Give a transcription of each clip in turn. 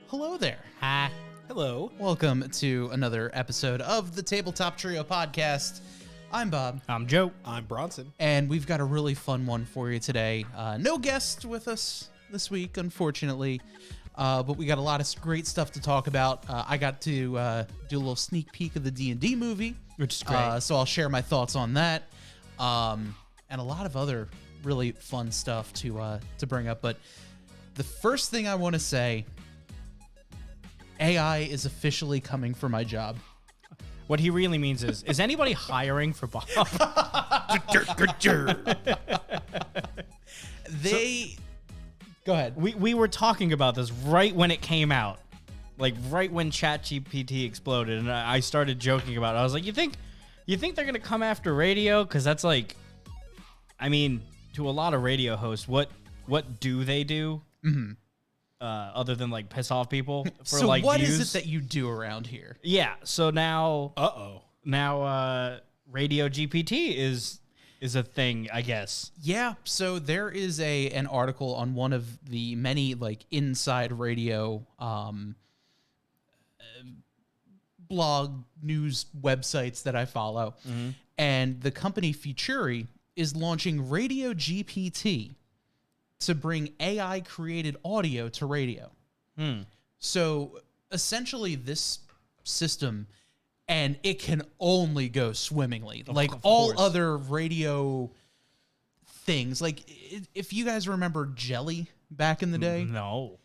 Hello there. Hi. Hello. Welcome to another episode of the Tabletop Trio podcast. I'm Bob. I'm Joe. I'm Bronson. And we've got a really fun one for you today. No guest with us this week, unfortunately, but we got a lot of great stuff to talk about. I got to do a little sneak peek of the D&D movie, which is great. So I'll share my thoughts on that, and a lot of other really fun stuff to bring up. But the first thing I want to say, AI is officially coming for my job. What he really means is anybody hiring for Bob? Go ahead. We were talking about this right when it came out, like right when ChatGPT exploded, and I started joking about it. I was like, you think they're gonna come after radio? Because that's like, I mean, to a lot of radio hosts, what do they do? Mm-hmm. Other than like piss off people for so like what views? is it that you do around here? Yeah. So now, now, Radio GPT is a thing, I guess. Yeah. So there is an article on one of the many like inside radio blog news websites that I follow, and the company Futuri is launching Radio GPT to bring AI created audio to radio. So essentially this system, and it can only go swimmingly. Like all other radio things. Like, if you guys remember Jelly back in the day, No.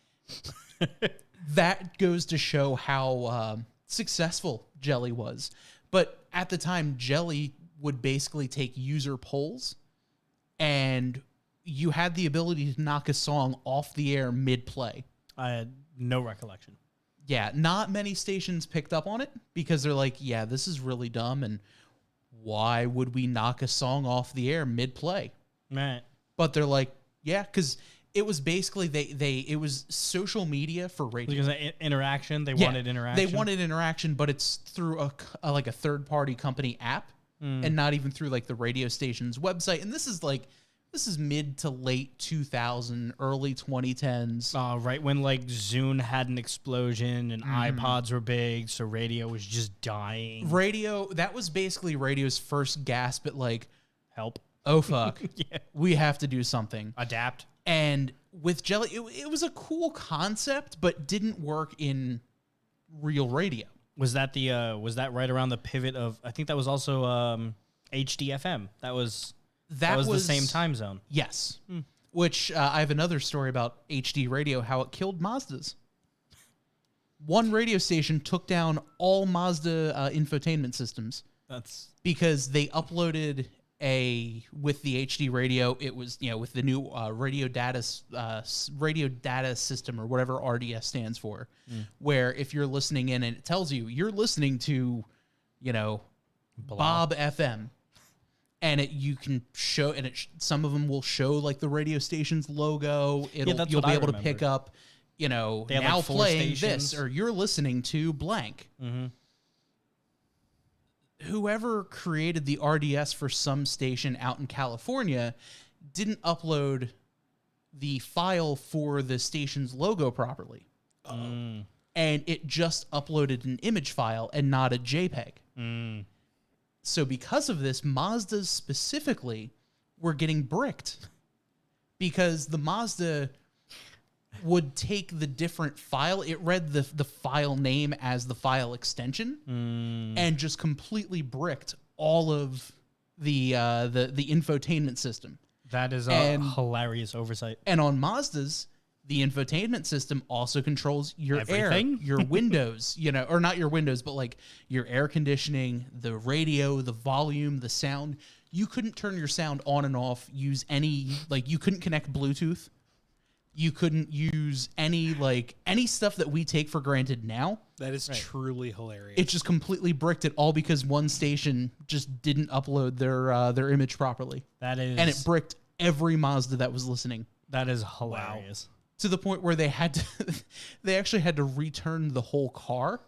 that goes to show how successful Jelly was. But at the time, Jelly would basically take user polls, and you had the ability to knock a song off the air mid-play. I had no recollection. Yeah, not many stations picked up on it because they're like, yeah, this is really dumb, and why would we knock a song off the air mid-play? Right. But they're like, yeah, because it was basically it was social media for radio. Because interaction, they Yeah, wanted interaction. They wanted interaction, but it's through a third-party company app, and not even through like the radio station's website. And this is mid to late 2000, early 2010s. Right when like Zune had an explosion and iPods were big, so radio was just dying. Radio, that was basically radio's first gasp at like, Help. oh fuck, Yeah. we have to do something. Adapt. And with Jelly, it was a cool concept, but didn't work in real radio. Was that right around the pivot of? I think that was also HDFM. That was the same time zone. Yes. Which I have another story about HD radio, how it killed Mazdas. One radio station took down all Mazda infotainment systems That's because they uploaded with the HD radio. It was with the new radio data system, or whatever RDS stands for, where if you're listening in and it tells you you're listening to, Bob FM. And you can show, and some of them will show like the radio station's logo. You'll be able to pick up, now like 4 playing stations. this, or you're listening to blank. Mm-hmm. Whoever created the RDS for some station out in California didn't upload the file for the station's logo properly. And it just uploaded an image file and not a JPEG. So because of this, Mazdas specifically were getting bricked because the Mazda would take the different file. It read the file name as the file extension and just completely bricked all of the infotainment system. That is a hilarious oversight. And on Mazdas, the infotainment system also controls your Everything? air, your windows, or not your windows, but like your air conditioning, the radio, the volume, the sound. You couldn't turn your sound on and off, use you couldn't connect Bluetooth. You couldn't use any stuff that we take for granted now. That is truly hilarious. It just completely bricked it, all because one station just didn't upload their image properly. That is, and it bricked every Mazda that was listening. That is hilarious. Wow. To the point where they actually had to return the whole car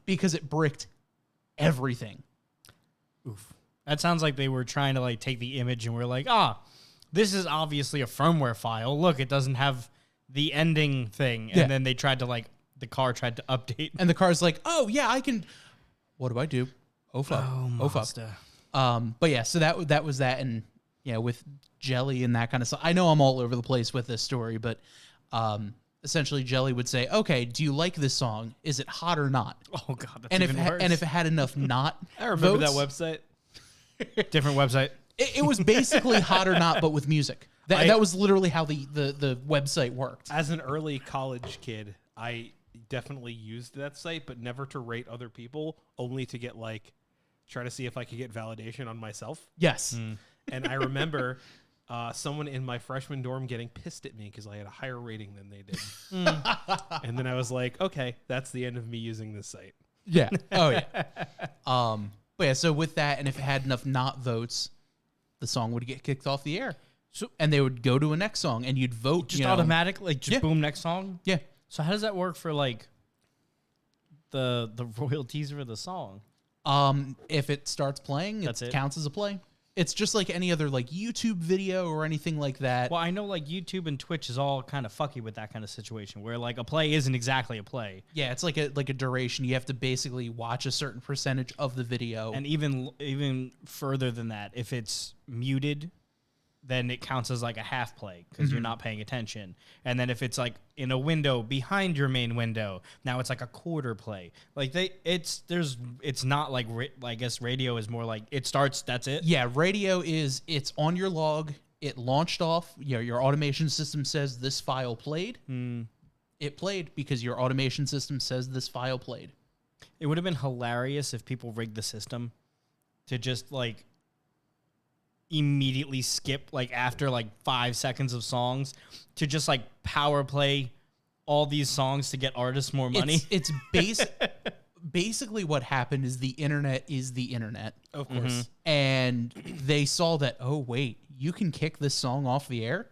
because it bricked everything. Oof. That sounds like they were trying to take the image and we're like, this is obviously a firmware file. Look, it doesn't have the ending thing. And then they tried to the car tried to update. And the car's like, oh yeah, I can. What do I do? Oh fuck. Oh fuck. But yeah, so that was that. And with Jelly and that kind of stuff. I know I'm all over the place with this story, but essentially Jelly would say, okay, do you like this song? Is it hot or not? Oh god, that's and even worse. And if it had enough not I remember votes, that website. Different website. It was basically hot or not, but with music. That was literally how the website worked. As an early college kid, I definitely used that site, but never to rate other people, only to get try to see if I could get validation on myself. Yes. And I remember someone in my freshman dorm getting pissed at me because I had a higher rating than they did. And then I was like, okay, that's the end of me using this site. Yeah. Oh yeah. But yeah, so with that, and if it had enough not votes, the song would get kicked off the air. So, and they would go to a next song, and you'd vote just automatically, boom, next song. Yeah. So how does that work for the royalties for the song? If it starts playing, it counts as a play. It's just like any other YouTube video or anything like that. Well, I know YouTube and Twitch is all kind of fucky with that kind of situation where a play isn't exactly a play. Yeah, it's like a duration. You have to basically watch a certain percentage of the video. And even further than that, if it's muted, then it counts as a half play because you're not paying attention. And then if it's in a window behind your main window, now it's a quarter play. It's not I guess radio is more it starts, that's it. Yeah, radio is it's on your log It launched off, your automation system says this file played. It played because your automation system says this file played. It would have been hilarious if people rigged the system to just like immediately skip like after like 5 seconds of songs to just like power play all these songs to get artists more money. It's basically what happened is the internet is the internet. Of course. And they saw that, oh, wait, you can kick this song off the air?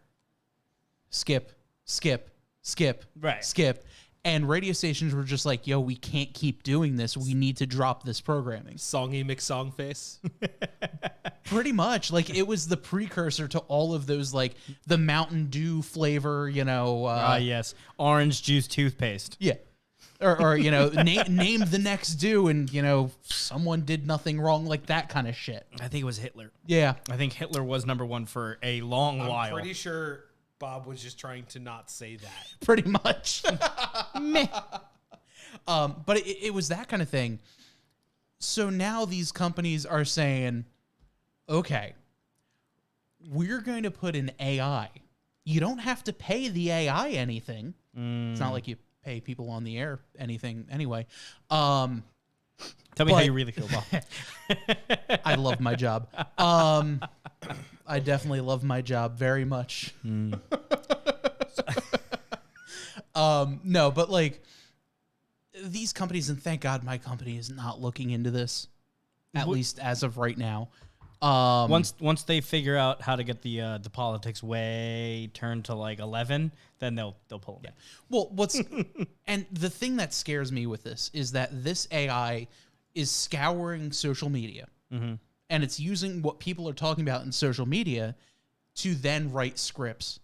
Skip, skip, skip, Right. skip. And radio stations were just like, yo, we can't keep doing this. We need to drop this programming. Songy McSong face. Pretty much. Like, it was the precursor to all of those, like, the Mountain Dew flavor, Yes. Orange juice toothpaste. Yeah. Or name the next Dew and, someone did nothing wrong, like that kind of shit. I think it was Hitler. Yeah. I think Hitler was number one for a long while. I'm pretty sure Bob was just trying to not say that. Pretty much. Meh. But it was that kind of thing. So now these companies are saying, okay, we're going to put an AI. You don't have to pay the AI anything. It's not like you pay people on the air anything anyway. Tell me how you really feel, Bob. I love my job. I definitely love my job very much. No, but like these companies, and thank God my company is not looking into this, at least as of right now. Once they figure out how to get the politics way turned to like 11, then they'll pull them. Yeah. Well, and the thing that scares me with this is that this AI is scouring social media, and it's using what people are talking about in social media to then write scripts,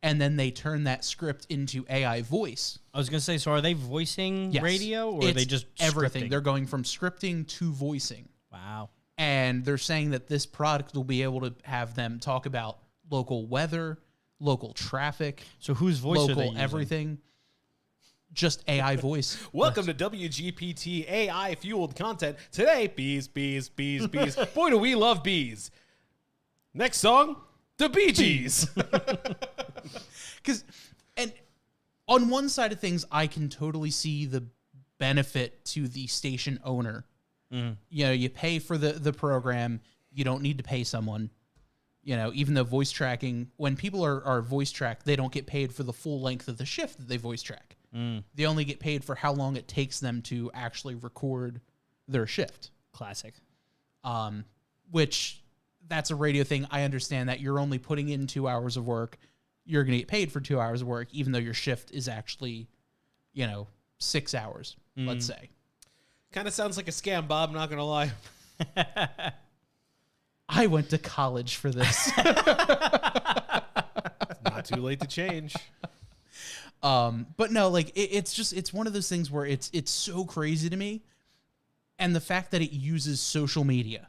and then they turn that script into AI voice. I was gonna say, so are they voicing Yes. radio, or are they just everything? scripting? They're going from scripting to voicing. Wow. And they're saying that this product will be able to have them talk about local weather, local traffic, So whose voice are they local using? everything. Just AI voice. Welcome to WGPT AI fueled content. Today, bees, bees, bees, bees. Boy, do we love bees. Next song, the Bee Gees. And on one side of things, I can totally see the benefit to the station owner. You pay for the program. You don't need to pay someone. Even though voice tracking, when people are voice tracked, they don't get paid for the full length of the shift that they voice track. They only get paid for how long it takes them to actually record their shift. Classic. Which that's a radio thing. I understand that you're only putting in 2 hours of work. You're going to get paid for 2 hours of work, even though your shift is actually, 6 hours, let's say. Kind of sounds like a scam, Bob, not going to lie. I went to college for this. Not too late to change. But no, like it's one of those things where it's so crazy to me. And the fact that it uses social media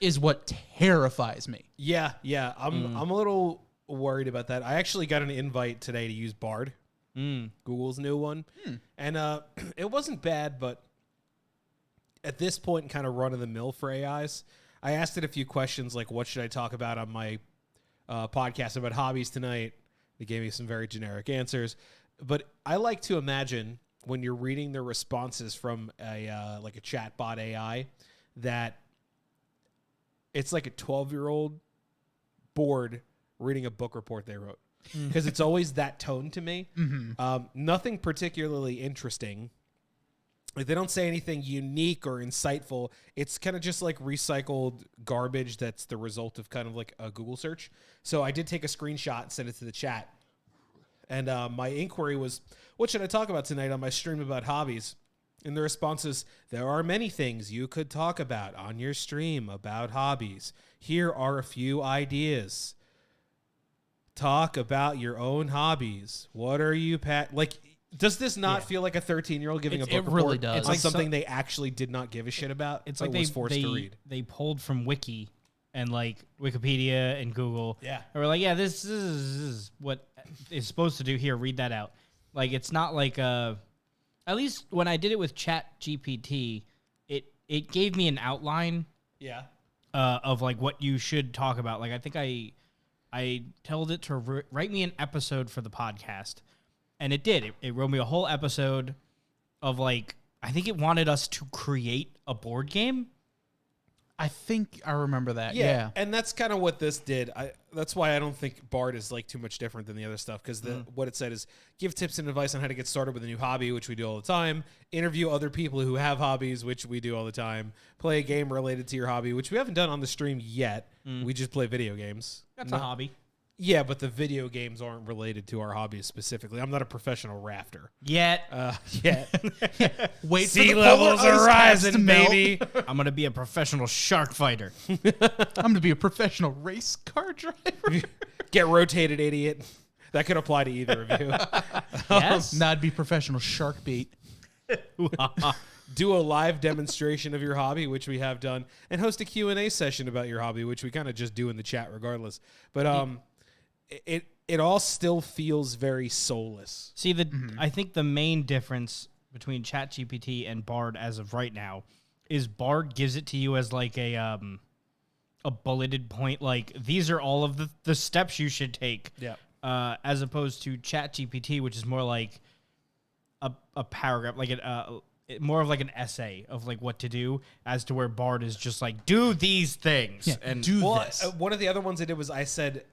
is what terrifies me. Yeah. I'm a little worried about that. I actually got an invite today to use Bard, Google's new one. And it wasn't bad, but at this point, kind of run of the mill for AIs. I asked it a few questions like, what should I talk about on my podcast about hobbies tonight? They gave me some very generic answers. But I like to imagine when you're reading the responses from a chatbot AI that it's like a 12-year-old bored reading a book report they wrote. Because it's always that tone to me. Nothing particularly interesting. Like, they don't say anything unique or insightful. It's kind of just like recycled garbage that's the result of kind of like a Google search. So I did take a screenshot and send it to the chat. And my inquiry was, what should I talk about tonight on my stream about hobbies? And the response is, there are many things you could talk about on your stream about hobbies. Here are a few ideas. Talk about your own hobbies. What are you, does this not feel like a 13-year-old giving a book report? It really does. It's like something they actually did not give a shit about. It's but like was forced to read. they pulled from Wiki and like Wikipedia and Google. Yeah. And we're like, yeah, this is what it's supposed to do here. Read that out. Like, it's not like at least when I did it with Chat GPT, it gave me an outline Yeah. of like what you should talk about. Like I think I told it to write me an episode for the podcast, and it did. It wrote me a whole episode of like, I think it wanted us to create a board game. I think I remember that. Yeah. And that's kind of what this did. That's why I don't think Bard is like too much different than the other stuff, because what it said is give tips and advice on how to get started with a new hobby, which we do all the time. Interview other people who have hobbies, which we do all the time. Play a game related to your hobby, which we haven't done on the stream yet. We just play video games. That's a hobby. Yeah, but the video games aren't related to our hobbies specifically. I'm not a professional rafter. Yet. Wait, sea for the levels polar are ice caps to rising, melt. baby. I'm going to be a professional shark fighter. I'm going to be a professional race car driver. Get rotated, idiot. That could apply to either of you. Yes. No, I'd be professional shark bait. Do a live demonstration of your hobby, which we have done, and host a Q&A session about your hobby, which we kind of just do in the chat regardless. But it all still feels very soulless. See, I think the main difference between ChatGPT and Bard as of right now is Bard gives it to you as like a bulleted point, like these are all of the steps you should take. Yeah. As opposed to ChatGPT, which is more like a paragraph, like more of like an essay of like what to do, as to where Bard is just like, do these things and do this. One of the other ones I did was I said,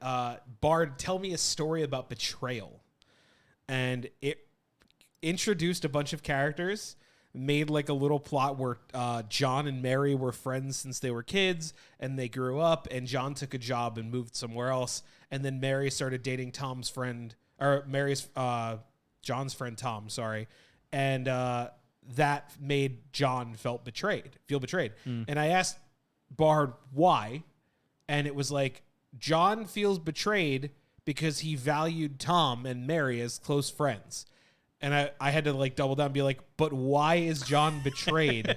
Bard, tell me a story about betrayal. And it introduced a bunch of characters, made like a little plot where John and Mary were friends since they were kids, and they grew up, and John took a job and moved somewhere else. And then Mary started dating John's friend, Tom, sorry. And that made John feel betrayed. And I asked Bard why, and it was like, John feels betrayed because he valued Tom and Mary as close friends. And I had to like double down and be like, but why is John betrayed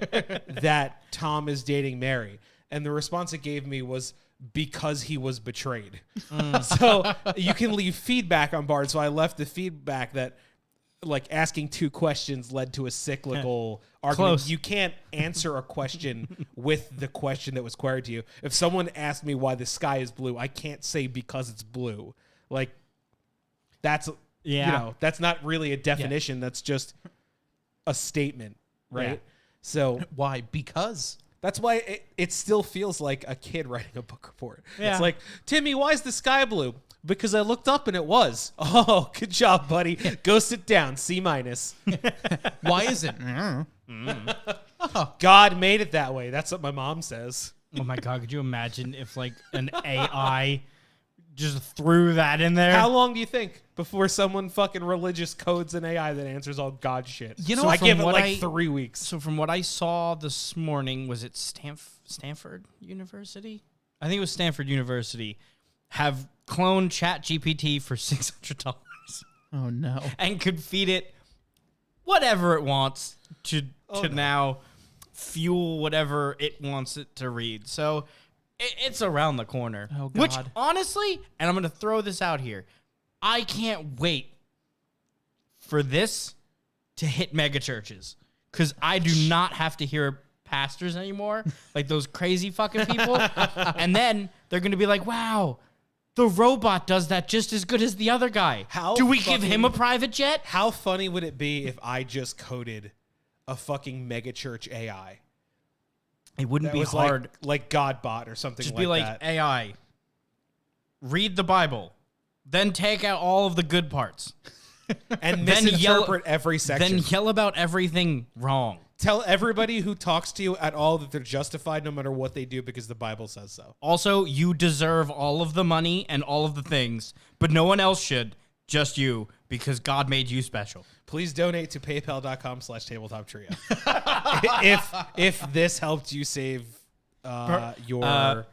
that Tom is dating Mary? And the response it gave me was, because he was betrayed. So you can leave feedback on Bard. So I left the feedback that like asking two questions led to a cyclical argument. Close. You can't answer a question with the question that was queried to you. If someone asked me why the sky is blue, I can't say because it's blue. Like that's, that's not really a definition. That's just a statement, right? Yeah. So Why? Because. that's why it still feels like a kid writing a book report. Yeah. It's like, Timmy, why is the sky blue? Because I looked up and it was. Oh, good job, buddy. Go sit down. C-. Why is it? God made it that way. That's what my mom says. Oh my God, could you imagine if like an AI just threw that in there? How long do you think before someone fucking religious codes an AI that answers all God shit? You know, so I from give it what like 3 weeks. So from what I saw this morning, was it Stanford University? I think it was Stanford University. Have cloned ChatGPT for $600 Oh, no. and could feed it whatever it wants to now fuel whatever it wants it to read. So it's around the corner. Oh, God. Which, honestly, and I'm going to throw this out here, I can't wait for this to hit mega churches, because I do not have to hear pastors anymore, like those crazy fucking people. And then they're going to be like, wow, the robot does that just as good as the other guy. Do we give him a private jet? How funny would it be if I just coded a fucking megachurch AI? It wouldn't That be was hard. like Godbot or something Just like be like, that. AI, read the Bible, then take out all of the good parts. And then misinterpret every section. Then yell about everything wrong. Tell everybody who talks to you at all that they're justified no matter what they do because the Bible says so. Also, you deserve all of the money and all of the things, but no one else should, just you, because God made you special. Please donate to paypal.com/tabletoptrio. if this helped you save your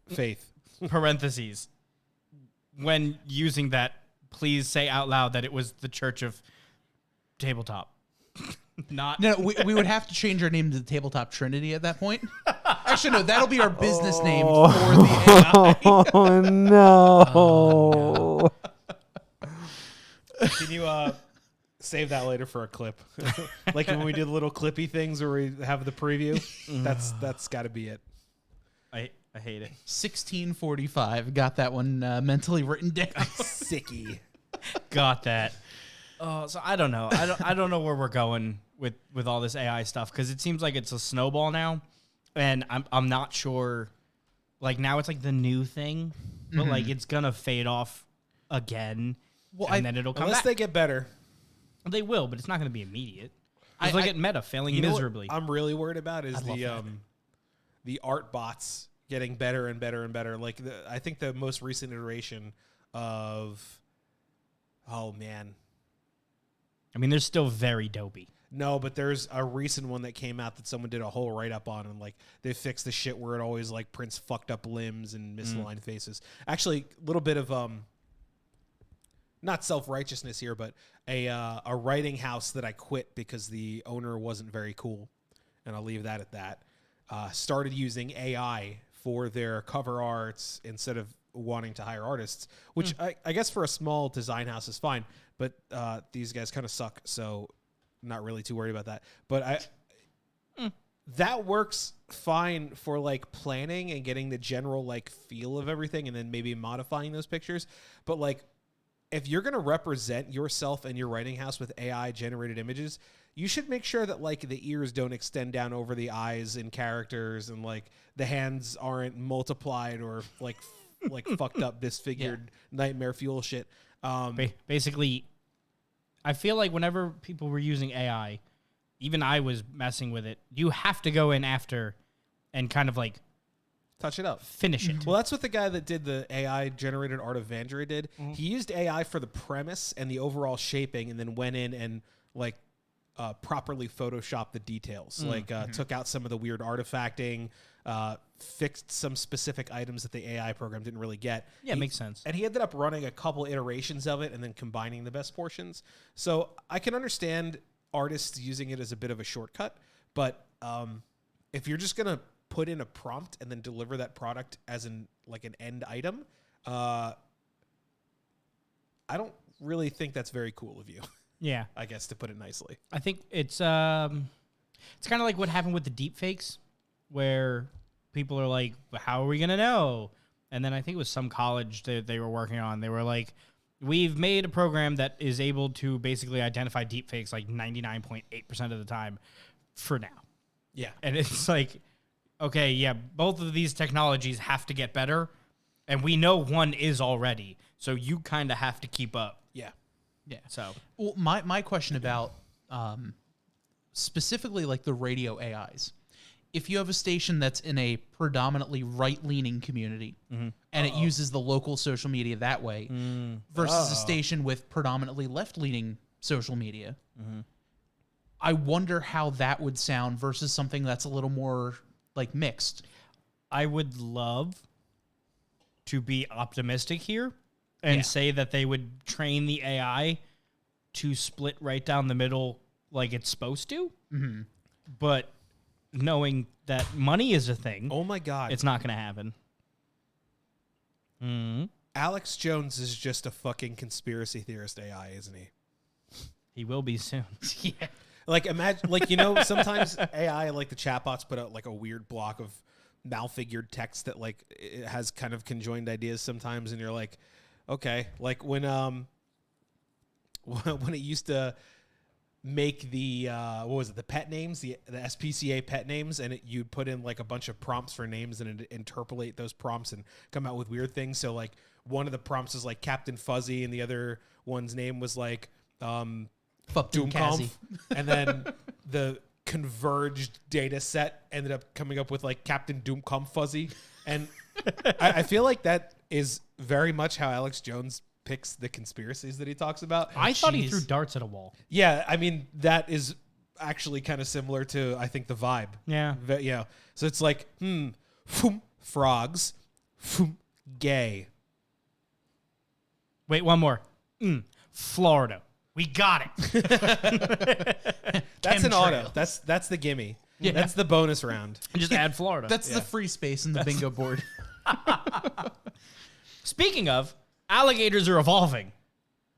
faith. Parentheses. When using that, please say out loud that it was the Church of Tabletop. Not No, we would have to change our name to the Tabletop Trinity at that point. Actually, no, that'll be our business name for the AI. Oh no! Can you save that later for a clip? Like when we do the little clippy things where we have the preview. That's got to be it. I hate it. 1645. Got that one mentally written down. Sicky. Got that. Oh, so I don't know. I don't know where we're going with all this AI stuff because it seems like it's a snowball now, and I'm not sure. Like now it's like the new thing, but like it's gonna fade off again, and then it'll come unless back. they get better. They will, but it's not gonna be immediate. Just look at Meta failing miserably. What I'm really worried about is the art bots getting better and better and better. Like I think the most recent iteration of, oh man, I mean, they're still very dopey. no, but there's a recent one that came out that someone did a whole write up on, and like they fixed the shit where it always like prints fucked up limbs and misaligned faces. Actually, a little bit of not self-righteousness here, but a writing house that I quit because the owner wasn't very cool, and I'll leave that at that. Started using AI for their cover arts instead of wanting to hire artists, which I guess for a small design house is fine, but these guys kind of suck, so not really too worried about that. But that works fine for like planning and getting the general like feel of everything, and then maybe modifying those pictures. But like, if you're going to represent yourself and your writing house with AI generated images, you should make sure that like the ears don't extend down over the eyes in characters, and like the hands aren't multiplied or like fucked up, disfigured nightmare fuel shit. Basically, I feel like whenever people were using AI, even I was messing with it. You have to go in after and kind of like touch it up, finish it. Well, that's what the guy that did the AI generated art of Vandre did. He used AI for the premise and the overall shaping, and then went in and like properly photoshopped the details. Took out some of the weird artifacting, fixed some specific items that the AI program didn't really get. Yeah, makes sense. And he ended up running a couple iterations of it and then combining the best portions. So I can understand artists using it as a bit of a shortcut, but if you're just gonna put in a prompt and then deliver that product as an end item, I don't really think that's very cool of you. Yeah, I guess, to put it nicely. I think it's kind of like what happened with the deep fakes, where people are like, how are we gonna know? And then I think it was some college that they were working on. They were like, we've made a program that is able to basically identify deep fakes like 99.8% of the time for now. Yeah. And it's like, okay, yeah, both of these technologies have to get better, and we know one is already, so you kind of have to keep up. Yeah. Yeah. So, well, my question about specifically like the radio AIs. If you have a station that's in a predominantly right-leaning community and it uses the local social media that way versus a station with predominantly left-leaning social media, I wonder how that would sound versus something that's a little more like mixed. I would love to be optimistic here and say that they would train the AI to split right down the middle like it's supposed to. But knowing that money is a thing, Oh my God. it's not going to happen. Alex Jones is just a fucking conspiracy theorist AI, isn't he? He will be soon. Yeah. Like, imagine, like, sometimes AI, like the chatbots, put out like a weird block of malfigured text that like it has kind of conjoined ideas sometimes, and you're like, okay, like when it used to make the what was it, the pet names, the SPCA pet names, and you'd put in like a bunch of prompts for names and it'd interpolate those prompts and come out with weird things. So like one of the prompts is like Captain Fuzzy, and the other one's name was like Fuck Doomkampf, and then the converged data set ended up coming up with like Captain Doomkampf Fuzzy, and I feel like that is very much how Alex Jones picks the conspiracies that he talks about. I thought he threw darts at a wall. Yeah, I mean that is actually kind of similar to, I think, the vibe. Yeah. Yeah. So it's like, frogs, gay. Wait, one more. Florida. We got it. That's an auto. That's the gimme. Yeah. That's the bonus round. Just add Florida. That's the free space in the bingo board. Speaking of, alligators are evolving.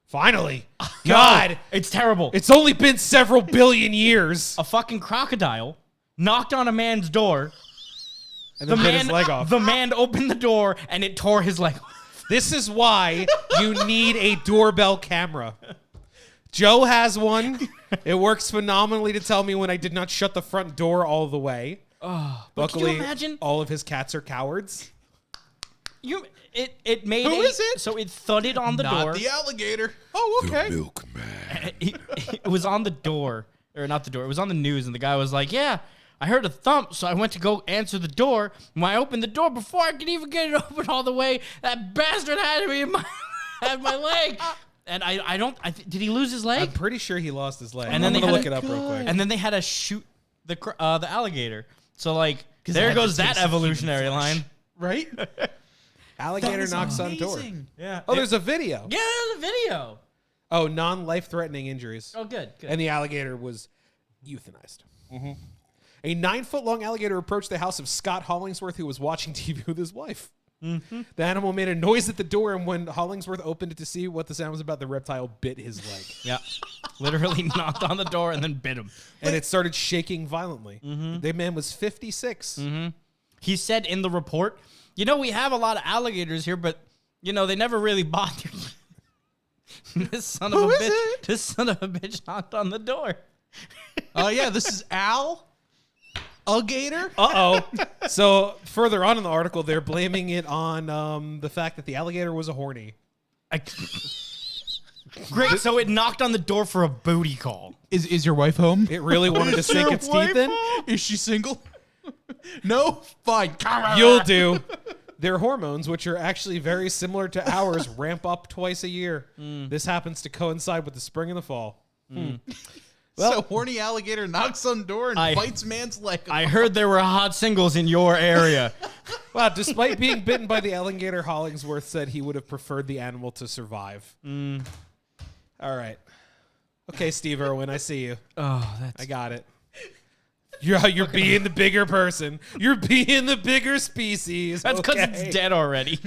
Finally. God. No, it's terrible. It's only been several billion years. A fucking crocodile knocked on a man's door and then bit his leg off. The man opened the door and it tore his leg off. This is why you need a doorbell camera. Joe has one. It works phenomenally to tell me when I did not shut the front door all the way. Oh, Luckily, can you imagine? all of his cats are cowards. It made Who is it? So it thudded on the door. Not the alligator. Oh, okay. The milkman. It was on the door, or not the door. It was on the news, and the guy was like, "Yeah, I heard a thump, so I went to go answer the door. When I opened the door, before I could even get it open all the way, that bastard had me in had my leg." And did he lose his leg? I'm pretty sure he lost his leg. And I'm then gonna they look it up real quick. And then they had to shoot the alligator. So like, they there had to goes that taste the human evolutionary flesh. line. Right? Alligator knocks on door. Yeah. Oh, there's a video. Yeah, there's a video. Oh, non-life-threatening injuries. Oh, good. And the alligator was euthanized. Mm-hmm. A 9-foot-long alligator approached the house of Scott Hollingsworth, who was watching TV with his wife. Mm-hmm. The animal made a noise at the door, and when Hollingsworth opened it to see what the sound was about, the reptile bit his leg. Yeah. Literally knocked on the door and then bit him. And it started shaking violently. Mm-hmm. The man was 56. Mm-hmm. He said in the report, we have a lot of alligators here, but, they never really bothered. This son of a bitch knocked on the door. Oh, yeah, this is Al. Gator? Uh-oh. So further on in the article, they're blaming it on the fact that the alligator was a horny. Great, so it knocked on the door for a booty call. Is your wife home? It really wanted to sink its teeth in. Is she single? No? Fine. You'll do. Their hormones, which are actually very similar to ours, ramp up twice a year. This happens to coincide with the spring and the fall. Well, so horny alligator knocks on door and bites man's leg off. I heard there were hot singles in your area. Wow, despite being bitten by the alligator, Hollingsworth said he would have preferred the animal to survive. All right. Okay, Steve Irwin, I see you. I got it. You're being the bigger person. You're being the bigger species. That's because it's dead already.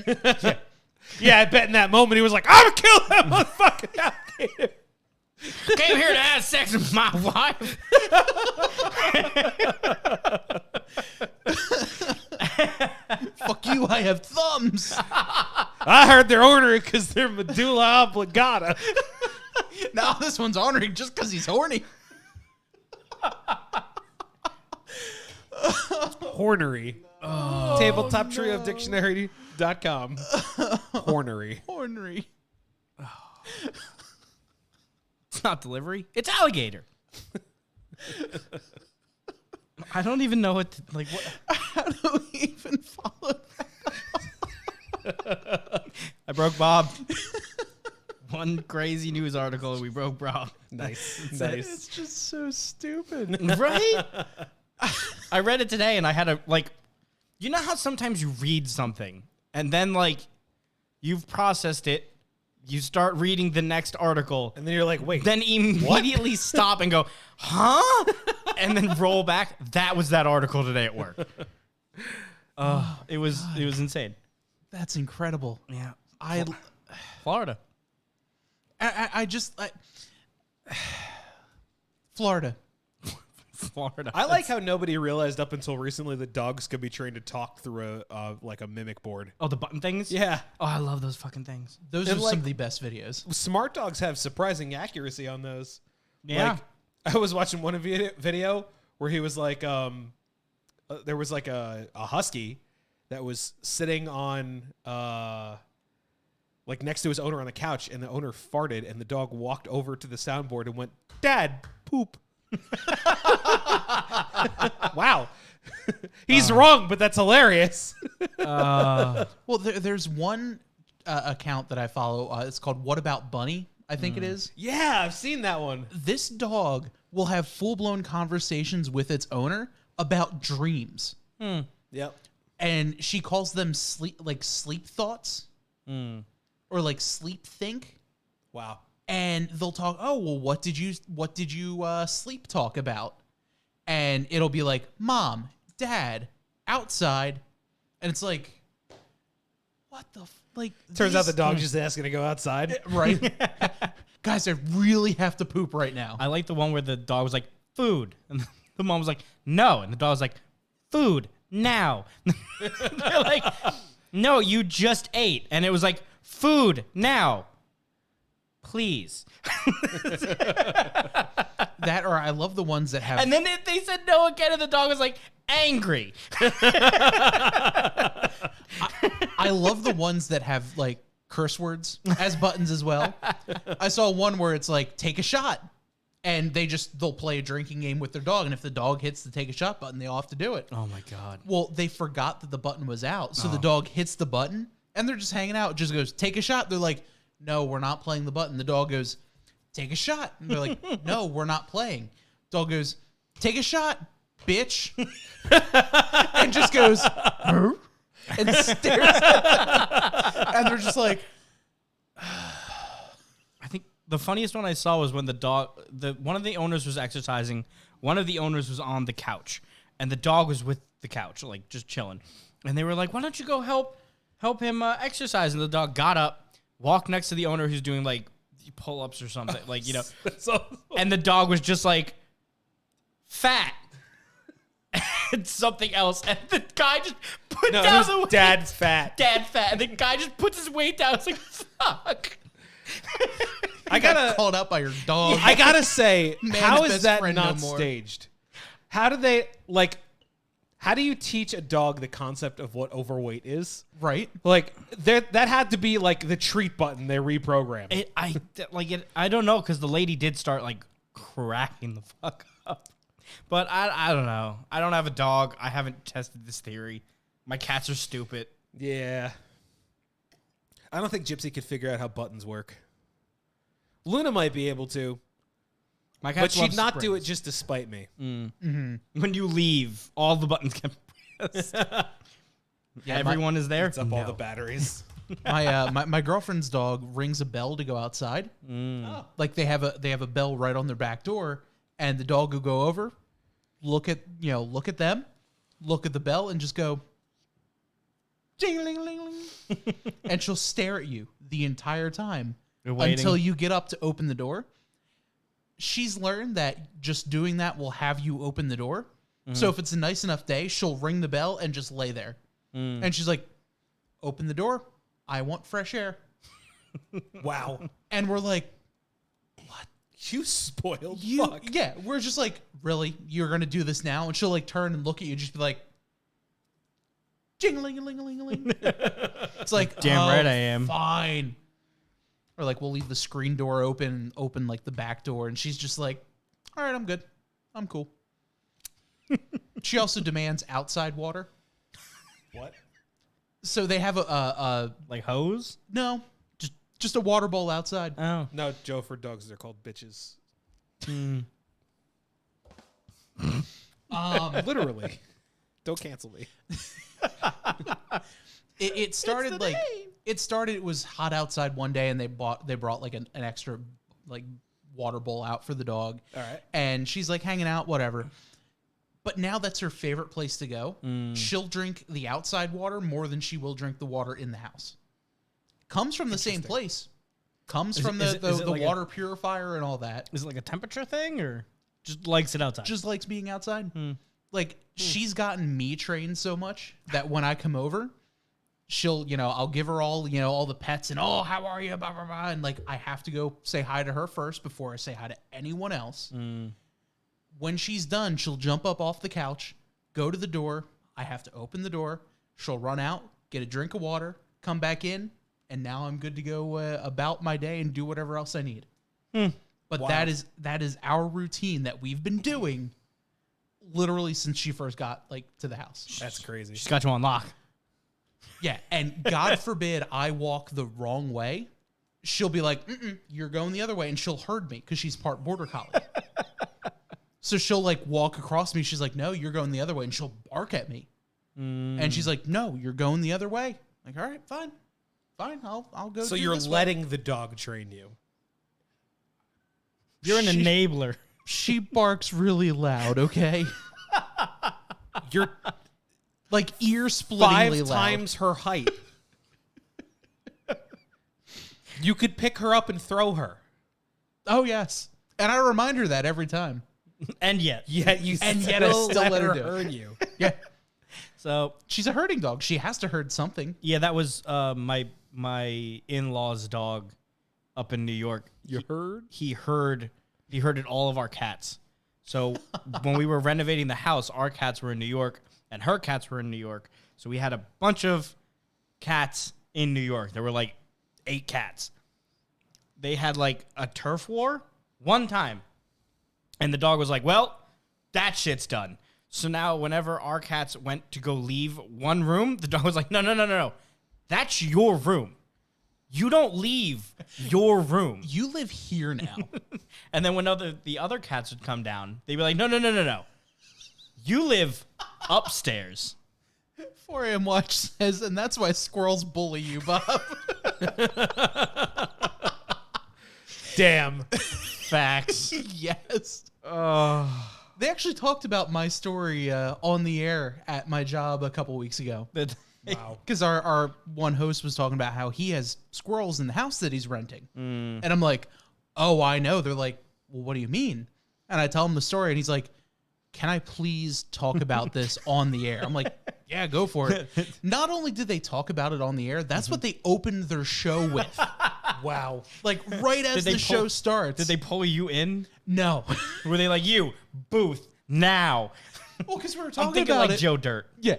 Yeah, I bet in that moment he was like, I'm going to kill that motherfucking alligator. Came here to have sex with my wife. Fuck you, I have thumbs. I heard they're ornery because they're medulla oblongata. Now this one's ornery just because he's horny. Hornery. Oh, TabletopTrioDictionary.com. Hornery. Ornery. It's not delivery. It's alligator. I don't even know what. What? How do we even follow that? I broke Bob. One crazy news article and we broke Bob. Nice. It's just so stupid. Right? I read it today and I had you know how sometimes you read something and then you've processed it, you start reading the next article. And then you're like, wait. Then immediately stop and go, huh? And then roll back. That was that article today at work. It was insane. That's incredible. Yeah. Florida. Florida. Florida. I like how nobody realized up until recently that dogs could be trained to talk through a mimic board. Oh, the button things? Yeah. Oh, I love those fucking things. Those are some of the best videos. Smart dogs have surprising accuracy on those. Yeah. I was watching one video where he was like, there was a husky that was sitting on next to his owner on the couch, and the owner farted, and the dog walked over to the soundboard and went, "Dad, poop." Wow. He's wrong, but that's hilarious. Well, there's one account that I follow. It's called What About Bunny, I think it is. Yeah, I've seen that one. This dog will have full-blown conversations with its owner about dreams. Yep. And she calls them sleep thoughts or sleep think. Wow. And they'll talk, oh, well, what did you sleep talk about? And it'll be like, Mom, Dad, outside. And it's like, what the Turns out the dog's just asking to go outside. Right? Guys, I really have to poop right now. I like the one where the dog was like, food. And the mom was like, no. And the dog was like, food, now. They're like, no, you just ate. And it was like, food now. Please. That, or I love the ones that have. And then they said no again, and the dog was like, angry. I love the ones that have like curse words as buttons as well. I saw one where it's like, take a shot. And they'll play a drinking game with their dog. And if the dog hits the take a shot button, they all have to do it. Oh my God. Well, they forgot that the button was out. So the dog hits the button and they're just hanging out. It just goes, take a shot. They're like, no, we're not playing the button. The dog goes, take a shot. And they're like, no, we're not playing. Dog goes, take a shot, bitch. And just goes, huh? And stares at them. And they're just like, I think the funniest one I saw was when one of the owners was exercising. One of the owners was on the couch, and the dog was with the couch, like just chilling. And they were like, "Why don't you go help him exercise?" And the dog got up, walked next to the owner who's doing like pull-ups or something, like, you know. And the dog was just like fat. And something else, and the guy just put down the weight. Dad's fat. Dad fat, and the guy just puts his weight down. It's like, fuck. I got called out by your dog. I gotta say, Man's how is best that friend not no more. staged? How do they like? How do you teach a dog the concept of what overweight is? Right? Like that had to be like the treat button they reprogrammed. I don't know, because the lady did start like cracking the fuck up. But I don't know. I don't have a dog. I haven't tested this theory. My cats are stupid. Yeah. I don't think Gypsy could figure out how buttons work. Luna might be able to, My but cats she'd love not do it springs. just to spite me. When you leave, all the buttons get pressed. Yeah, Everyone is there. It's up all the batteries. my girlfriend's dog rings a bell to go outside. Oh. Like they have a bell right on their back door, and the dog will go over, look at them, look at the bell, and just go jing-a-ling-a-ling-a-ling. And she'll stare at you the entire time until you get up to open the door. She's learned that just doing that will have you open the door. So if it's a nice enough day, she'll ring the bell and just lay there. And she's like, open the door. I want fresh air. Wow. And we're like, You spoiled fuck. yeah, we're just like, really? You're going to do this now? And she'll like turn and look at you and just be like, jing-a-ling-a-ling-a-ling-a-ling. It's like, Damn right I am. Fine. Or like, we'll leave the screen door open like the back door. And she's just like, all right, I'm good. I'm cool. She also demands outside water. What? So they have a Like hose? no, just a water bowl outside. Oh. No, Joe, for dogs, they're called bitches. Literally. Don't cancel me. It started like it was hot outside one day, and they brought like an extra like water bowl out for the dog. All right. And she's like hanging out, whatever. But now that's her favorite place to go. She'll drink the outside water more than she will drink the water in the house. Comes from the same place. Comes from the like water purifier and all that. Is it like a temperature thing, or just likes it outside? Just likes being outside. Like she's gotten me trained so much that when I come over, she'll, I'll give her all the pets and, oh, how are you? Blah, blah, blah. And like, I have to go say hi to her first before I say hi to anyone else. When she's done, she'll jump up off the couch, go to the door. I have to open the door. She'll run out, get a drink of water, come back in, and now I'm good to go about my day and do whatever else I need. But Wow. that is our routine that we've been doing literally since she first got to the house. That's crazy. She's got you on lock. Yeah, and God forbid I walk the wrong way, she'll be like, you're going the other way, and she'll herd me because she's part border collie. So she'll walk across me. She's like, no, you're going the other way, and she'll bark at me. And she's like, no, you're going the other way. Like, all right, fine, I'll go. So do you're this way." letting the dog train you. You're an enabler. She barks really loud. Okay, You're like ear splittingly 5 loud. times her height. You could pick her up and throw her. Oh yes, and I remind her that every time. And yet. Yet you And still yet I still let let her her do it. herd you. Yeah. So she's a herding dog. She has to herd something. yeah, that was my in-laws' dog up in New York. You heard? He herded all of our cats. So when we were renovating the house, our cats were in New York and her cats were in New York. So we had a bunch of cats in New York. There were like 8 cats. They had like a turf war one time. And the dog was like, well, that shit's done. So now whenever our cats went to go leave one room, the dog was like, no. That's your room. You don't leave your room. You live here now. And then when the other cats would come down, they'd be like, no. You live upstairs. 4 a.m. Watch says, and that's why squirrels bully you, Bob. Damn. Facts. Yes. Oh. They actually talked about my story on the air at my job a couple weeks ago. Wow. Because our one host was talking about how he has squirrels in the house that he's renting. And I'm like, oh, I know. They're like, well, what do you mean? And I tell him the story, and he's like, can I please talk about this on the air? I'm like, yeah, go for it. Not only did they talk about it on the air, that's what they opened their show with. Wow. Like right as the show starts. Did they pull you in? No. Were they like, you, booth, now? Well, because we were I'm talking thinking about like it. Joe Dirt. Yeah.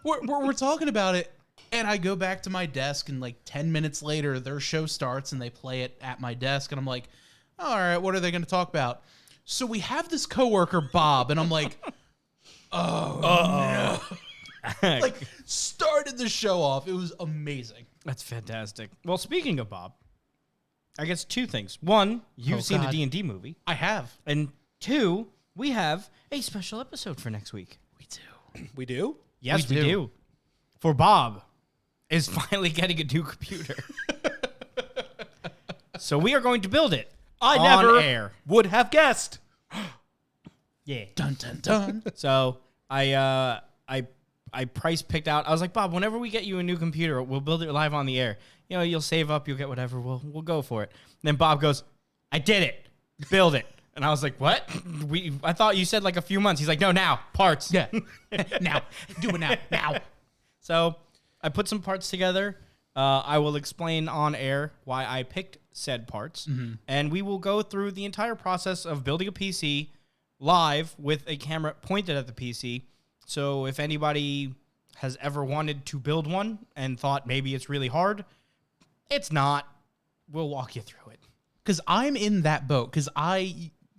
We're talking about it, and I go back to my desk, and like 10 minutes later, their show starts, and they play it at my desk, and I'm like, all right, what are they going to talk about? So we have this coworker, Bob, and I'm like, oh, no. Like, started the show off. It was amazing. That's fantastic. Well, speaking of Bob, I guess 2 things. 1, you've seen the God. D&D movie. I have. And 2, we have a special episode for next week. We do. We do? Yes, we We do. do. For Bob is finally getting a new computer. So we are going to build it I on never air. would have guessed. Yeah. Dun, dun, dun. So I price picked out. I was like, Bob, whenever we get you a new computer, we'll build it live on the air. You know, you'll save up, you'll get whatever. We'll go for it. And then Bob goes, I did it. Build it. And I was like, what? I thought you said like a few months. He's like, no, now. Parts. Yeah. Now. Do it now. Now. So I put some parts together. I will explain on air why I picked said parts. And we will go through the entire process of building a PC live with a camera pointed at the PC. So if anybody has ever wanted to build one and thought maybe it's really hard, it's not. We'll walk you through it. Because I'm in that boat. Because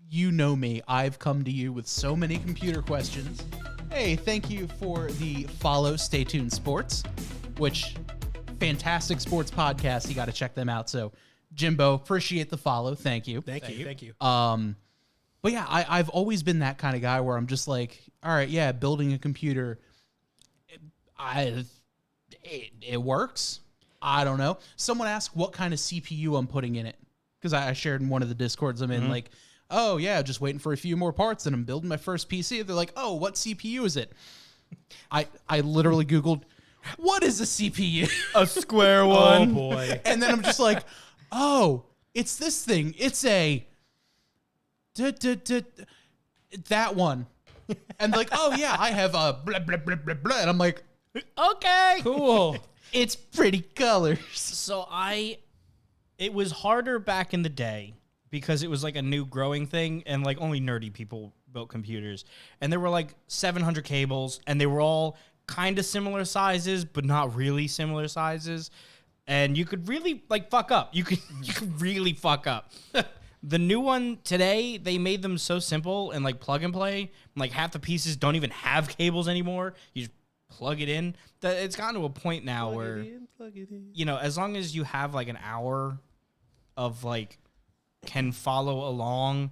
you know me, I've come to you with so many computer questions. Hey, thank you for the follow Stay Tuned Sports, which fantastic sports podcast. You got to check them out. So, Jimbo, appreciate the follow. Thank you. Thank you. But yeah, I've always been that kind of guy where I'm just like, all right, yeah, building a computer, it works. I don't know. Someone asked what kind of CPU I'm putting in it. Because I shared in one of the Discords I'm in, like, oh, yeah, just waiting for a few more parts, and I'm building my first PC. They're like, oh, what CPU is it? I literally Googled, what is a CPU? A square one. Oh, boy. And then I'm just like, oh, it's this thing. It's a... that one. And like, oh, yeah, I have a blah, blah, blah, blah, blah. And I'm like, Okay. Cool. it's pretty colors. So it was harder back in the day because it was like a new growing thing and like only nerdy people built computers. And there were like 700 cables and they were all kind of similar sizes, but not really similar sizes. And you could really like fuck up. You could really fuck up. The new one today, they made them so simple and like plug and play. Like half the pieces don't even have cables anymore. You just plug it in. That it's gotten to a point now where, you know, as long as you have like an hour of like can follow along,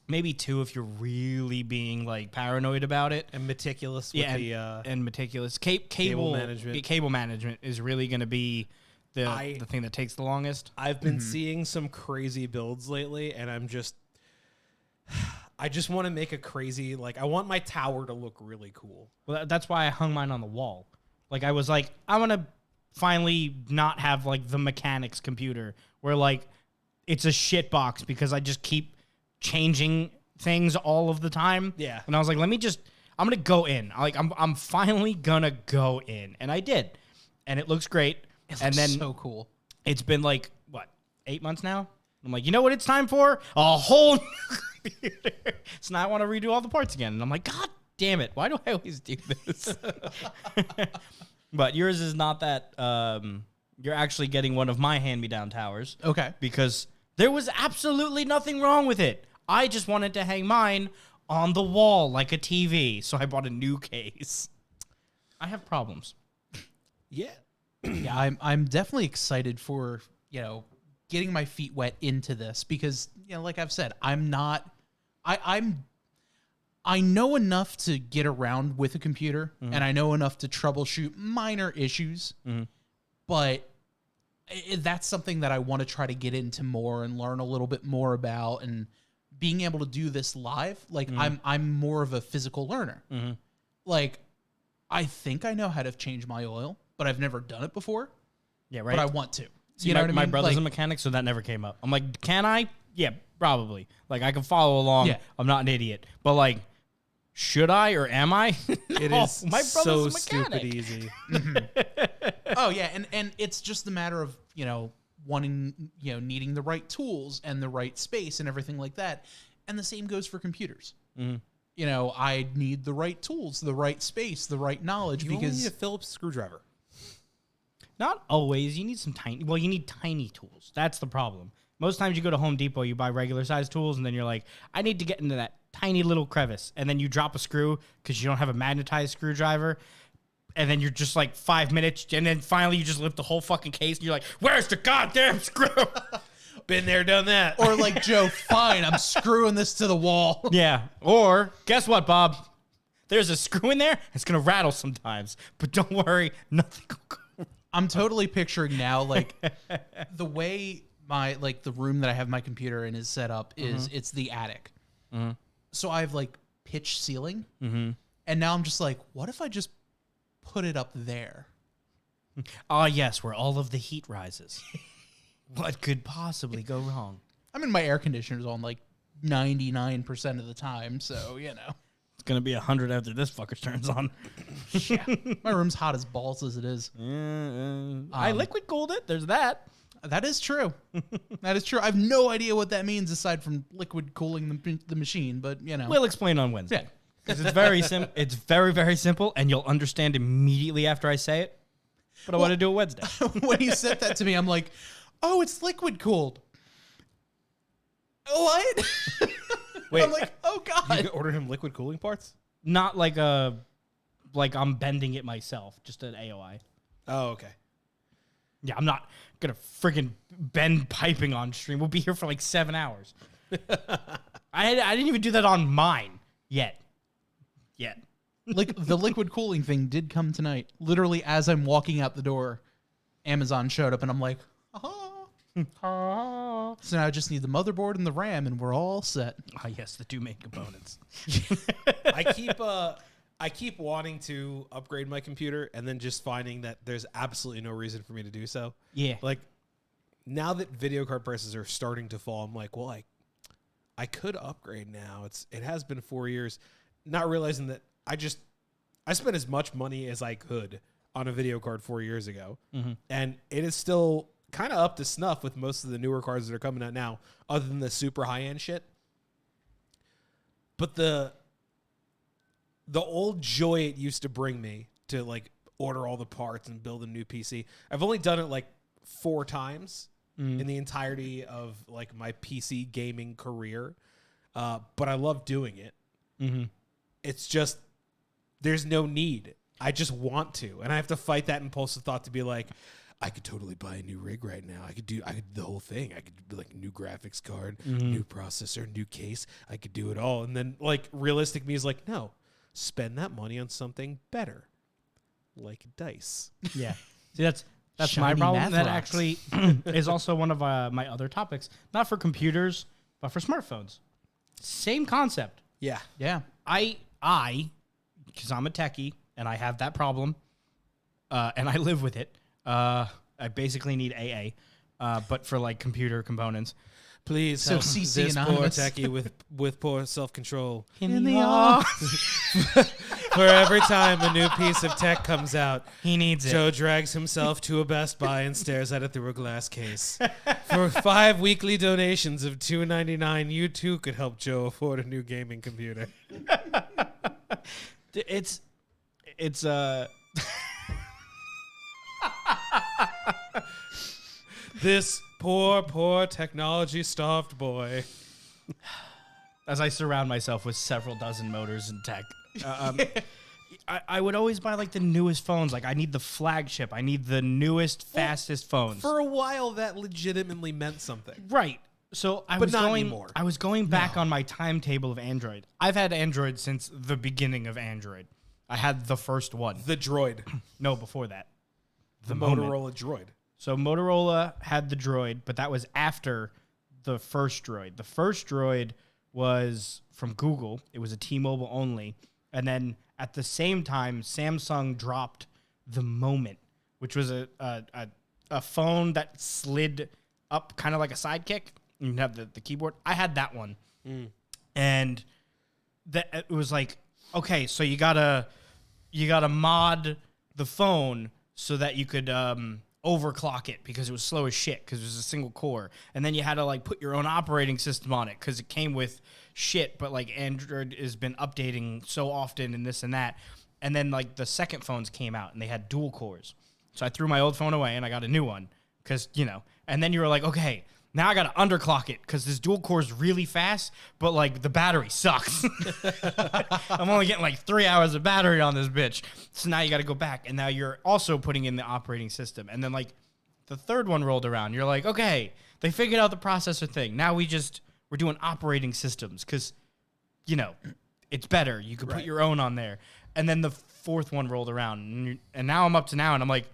maybe 2 if you're really being like paranoid about it And meticulous with and meticulous. Cable management. Cable management is really going to be the thing that takes the longest. I've been seeing some crazy builds lately, and I just want to make a crazy, like, I want my tower to look really cool. Well, that's why I hung mine on the wall. Like, I was like, I want to finally not have, like, the mechanics computer where, like, it's a shit box because I just keep changing things all of the time. Yeah. And I was like, gonna go in. I'm finally gonna go in, and I did, and it looks great. And then so cool. It's been like what 8 months now. I'm like, you know what it's time for? A whole new computer. So now I want to redo all the parts again, and I'm like, God damn it! Why do I always do this? But yours is not that. You're actually getting one of my hand-me-down towers. Okay. Because there was absolutely nothing wrong with it. I just wanted to hang mine on the wall like a TV, so I bought a new case. I have problems. Yeah. Yeah, I'm definitely excited for, getting my feet wet into this because, like I've said, I know enough to get around with a computer and I know enough to troubleshoot minor issues, but that's something that I want to try to get into more and learn a little bit more about, and being able to do this live. Like I'm more of a physical learner. Like I think I know how to change my oil, but I've never done it before. Yeah, right. But I want to. See, my brother's a mechanic, so that never came up. I'm like, can I? Yeah, probably. Like I can follow along. Yeah. I'm not an idiot, but like, should I or am I? No, it is my brother's so a mechanic. stupid easy. Oh yeah, and it's just a matter of wanting needing the right tools and the right space and everything like that. And the same goes for computers. I need the right tools, the right space, the right knowledge. You because only need a Phillips screwdriver. Not always. You need some tiny. Well, you need tiny tools. That's the problem. Most times you go to Home Depot, you buy regular size tools, and then you're like, I need to get into that tiny little crevice, and then you drop a screw because you don't have a magnetized screwdriver, and then you're just like 5 minutes, and then finally you just lift the whole fucking case, and you're like, where's the goddamn screw? Been there, done that. Or like, Joe, fine, I'm screwing this to the wall. Yeah. Or guess what, Bob? There's a screw in there. It's gonna rattle sometimes, but don't worry, nothing will go. I'm totally picturing now, like the way the room that I have my computer in is set up is it's the attic. So I have like pitch ceiling, and now I'm just like, what if I just put it up there? Ah, yes, where all of the heat rises. What could possibly go wrong? I mean, my air conditioner's on like 99% of the time, so It's gonna be 100 after this fucker turns on. Yeah, my room's hot as balls as it is. I liquid cooled it. There's that. That is true. That is true. I have no idea what that means aside from liquid cooling the machine, but we'll explain on Wednesday. Yeah, because it's very simple. It's very, very simple, and you'll understand immediately after I say it. But I want to do it Wednesday. When you said that to me, I'm like, oh, it's liquid cooled. What? Wait, I'm like, oh god. You ordered him liquid cooling parts? Not like I'm bending it myself, just an AOI. Oh, okay. Yeah, I'm not gonna freaking bend piping on stream. We'll be here for like 7 hours. I didn't even do that on mine yet. Like the liquid cooling thing did come tonight. Literally, as I'm walking out the door, Amazon showed up, and I'm like, So now I just need the motherboard and the RAM, and we're all set. Ah, yes, the two main components. I keep wanting to upgrade my computer and then just finding that there's absolutely no reason for me to do so. Yeah. Like, now that video card prices are starting to fall, I'm like, well, I could upgrade now. It has been 4 years, not realizing that I spent as much money as I could on a video card 4 years ago. And it is still kind of up to snuff with most of the newer cards that are coming out now, other than the super high-end shit. But the old joy it used to bring me to like order all the parts and build a new PC. I've only done it like 4 times in the entirety of like my PC gaming career. But I love doing it. It's just, there's no need. I just want to. And I have to fight that impulsive thought to be like, I could totally buy a new rig right now. I could do the whole thing. I could do like a new graphics card, new processor, new case. I could do it all. And then like realistic me is like, no, spend that money on something better, like dice. Yeah. See, that's Shiny my problem. math That rocks. actually is also one of my other topics. Not for computers, but for smartphones. Same concept. Yeah. Yeah. I, because I'm a techie and I have that problem, and I live with it. I basically need AA, but for like computer components. Please So help CC this Anonymous. poor techie with poor self-control. In the arms. For every time a new piece of tech comes out, He needs it. Joe drags himself to a Best Buy and stares at it through a glass case. For 5 weekly donations of $2.99, you too could help Joe afford a new gaming computer. It's This poor technology-starved boy. as I surround myself with several dozen motors and tech. I would always buy like the newest phones. Like I need the flagship. I need the newest, fastest phones. For a while, that legitimately meant something. Right. So I But was not going. anymore. I was going back on my timetable of Android. I've had Android since the beginning of Android. I had the first one. The Droid. No, before that. The Moment. Motorola Droid. So Motorola had the Droid, but that was after the first Droid. The first Droid was from Google. It was a T-Mobile only. And then at the same time, Samsung dropped the Moment, which was a phone that slid up kind of like a sidekick. You have the keyboard. I had that one. And it was like, okay, so you gotta mod the phone so that you could overclock it because it was slow as shit because it was a single core. And then you had to like put your own operating system on it because it came with shit, but like Android has been updating so often and this and that. And then like the second phones came out and they had dual cores. So I threw my old phone away and I got a new one because, and then you were like, okay, now I got to underclock it because this dual core is really fast, but like the battery sucks. I'm only getting like 3 hours of battery on this bitch. So now you got to go back. And now you're also putting in the operating system. And then like the third one rolled around. You're like, okay, they figured out the processor thing. Now we're doing operating systems because, it's better. You can put your own on there. And then the fourth one rolled around. And now I'm up to now and I'm like,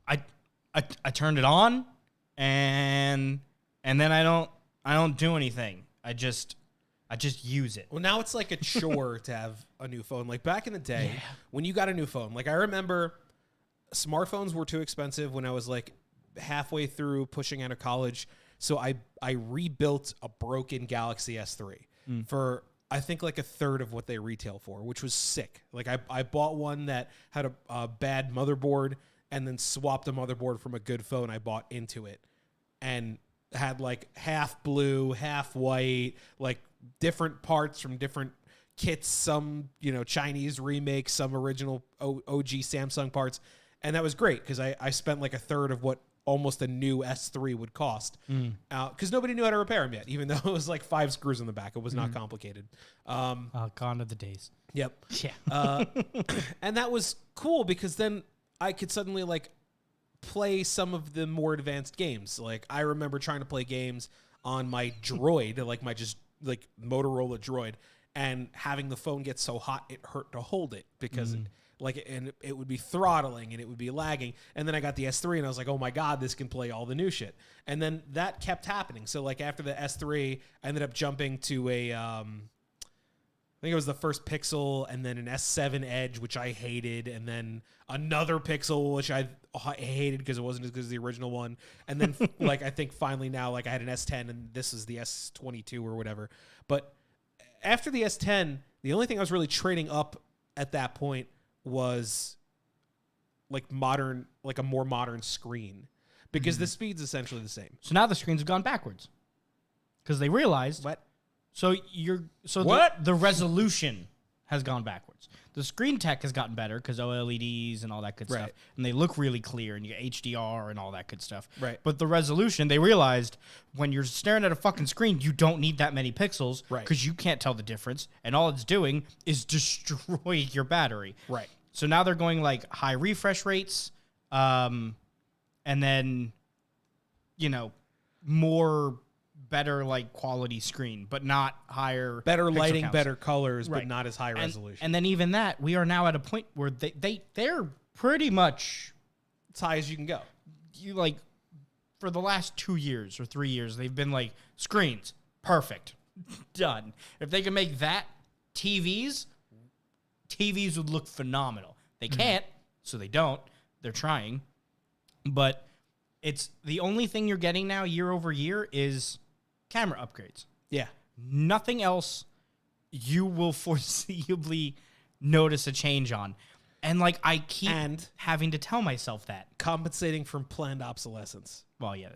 I turned it on. And then I don't do anything. I just use it. Well, now it's like a chore to have a new phone. Like back in the day, when you got a new phone, like I remember smartphones were too expensive when I was like halfway through pushing out of college. So I rebuilt a broken Galaxy S3 for I think like a third of what they retail for, which was sick. Like I bought one that had a bad motherboard and then swapped the motherboard from a good phone I bought into it. And had like half blue, half white, like different parts from different kits, some, Chinese remakes, some original OG Samsung parts. And that was great because I spent like a third of what almost a new S3 would cost. Because nobody knew how to repair them yet, even though it was like 5 screws in the back. It was not complicated. Gone are the days. Yep. Yeah. And that was cool because then I could suddenly like play some of the more advanced games. Like I remember trying to play games on my Droid, like my just like Motorola Droid, and having the phone get so hot it hurt to hold it because it would be throttling and it would be lagging. And then I got the S3 and I was like, oh my God, this can play all the new shit. And then that kept happening. So like after the S3, I ended up jumping to a I think it was the first Pixel and then an S7 Edge, which I hated, and then another Pixel, which I hated because it wasn't as good as the original one. And then, like, I think finally now, like, I had an S10, and this is the S22 or whatever. But after the S10, the only thing I was really trading up at that point was, like, a more modern screen. Because the speed's essentially the same. So now the screens have gone backwards because they realized What? So What? The resolution has gone backwards. The screen tech has gotten better because OLEDs and all that good stuff, Right. and they look really clear, and you get HDR and all that good stuff. Right. But the resolution, they realized when you're staring at a fucking screen, you don't need that many pixels, Right. Because you can't tell the difference, and all it's doing is destroy your battery. Right. So now they're going like high refresh rates, and then, more better like quality screen, but not higher. Better pixel lighting, counts. better colors, Right. but not as high resolution. And then even that, we are now at a point where they're pretty much as high as you can go. for the last 2 years or 3 years, they've been like screens, perfect, done. If they can make that, TVs would look phenomenal. They can't, so they don't. They're trying, but it's the only thing you're getting now year over year is camera upgrades. Yeah. Nothing else you will foreseeably notice a change on. And like I keep having to tell myself that. Compensating from planned obsolescence. Well, yeah.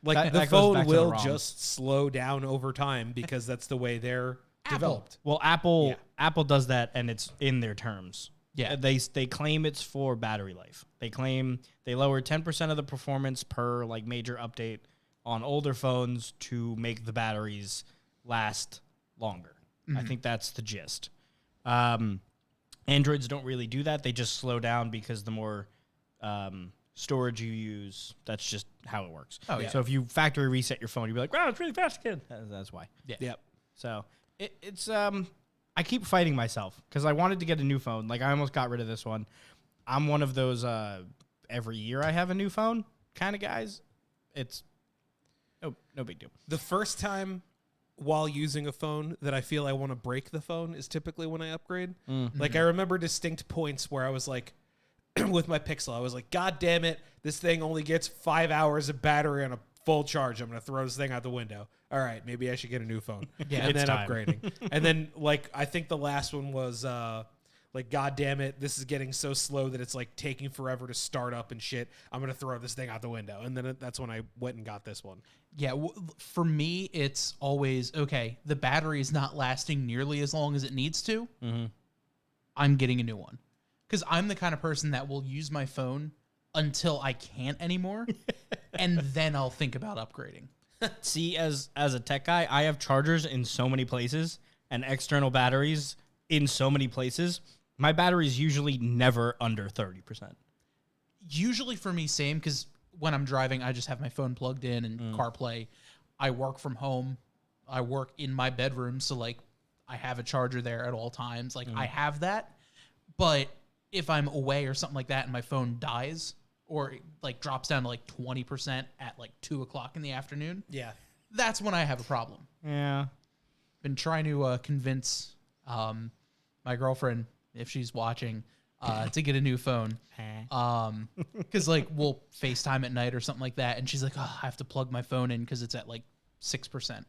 Like the that goes phone back to the will ROM. just slow down over time because that's the way they're developed. Well, Apple does that, and it's in their terms. Yeah. They claim it's for battery life. They claim they lower 10% of the performance per like major update on older phones to make the batteries last longer. I think that's the gist. Androids don't really do that. They just slow down because the more storage you use, that's just how it works. Oh, yeah. So if you factory reset your phone, you'll be like, wow, it's really fast again. That's why. Yeah. Yep. So it's I keep fighting myself because I wanted to get a new phone. Like I almost got rid of this one. I'm one of those every year I have a new phone kind of guys. It's no big deal. The first time while using a phone that I feel I want to break the phone is typically when I upgrade. Like I remember distinct points where I was like, with my Pixel, I was like, God damn it, this thing only gets 5 hours of battery on a full charge. I'm going to throw this thing out the window. All right, maybe I should get a new phone. Yeah, and it's then time. upgrading. And then like I think the last one was like, God damn it, this is getting so slow that it's like taking forever to start up and shit. I'm going to throw this thing out the window. And then that's when I went and got this one. Yeah, for me, it's always, okay, the battery is not lasting nearly as long as it needs to. I'm getting a new one. Because I'm the kind of person that will use my phone until I can't anymore, and then I'll think about upgrading. See, as a tech guy, I have chargers in so many places and external batteries in so many places. My battery is usually never under 30%. Usually for me, same, because when I'm driving, I just have my phone plugged in and CarPlay. I work from home. I work in my bedroom, so like I have a charger there at all times. Like I have that, but if I'm away or something like that and my phone dies or it, like drops down to like 20% at like 2 o'clock in the afternoon, that's when I have a problem. Yeah. Been trying to convince my girlfriend, if she's watching, to get a new phone. Because like we'll FaceTime at night or something like that, and she's like, oh, I have to plug my phone in because it's at like 6%.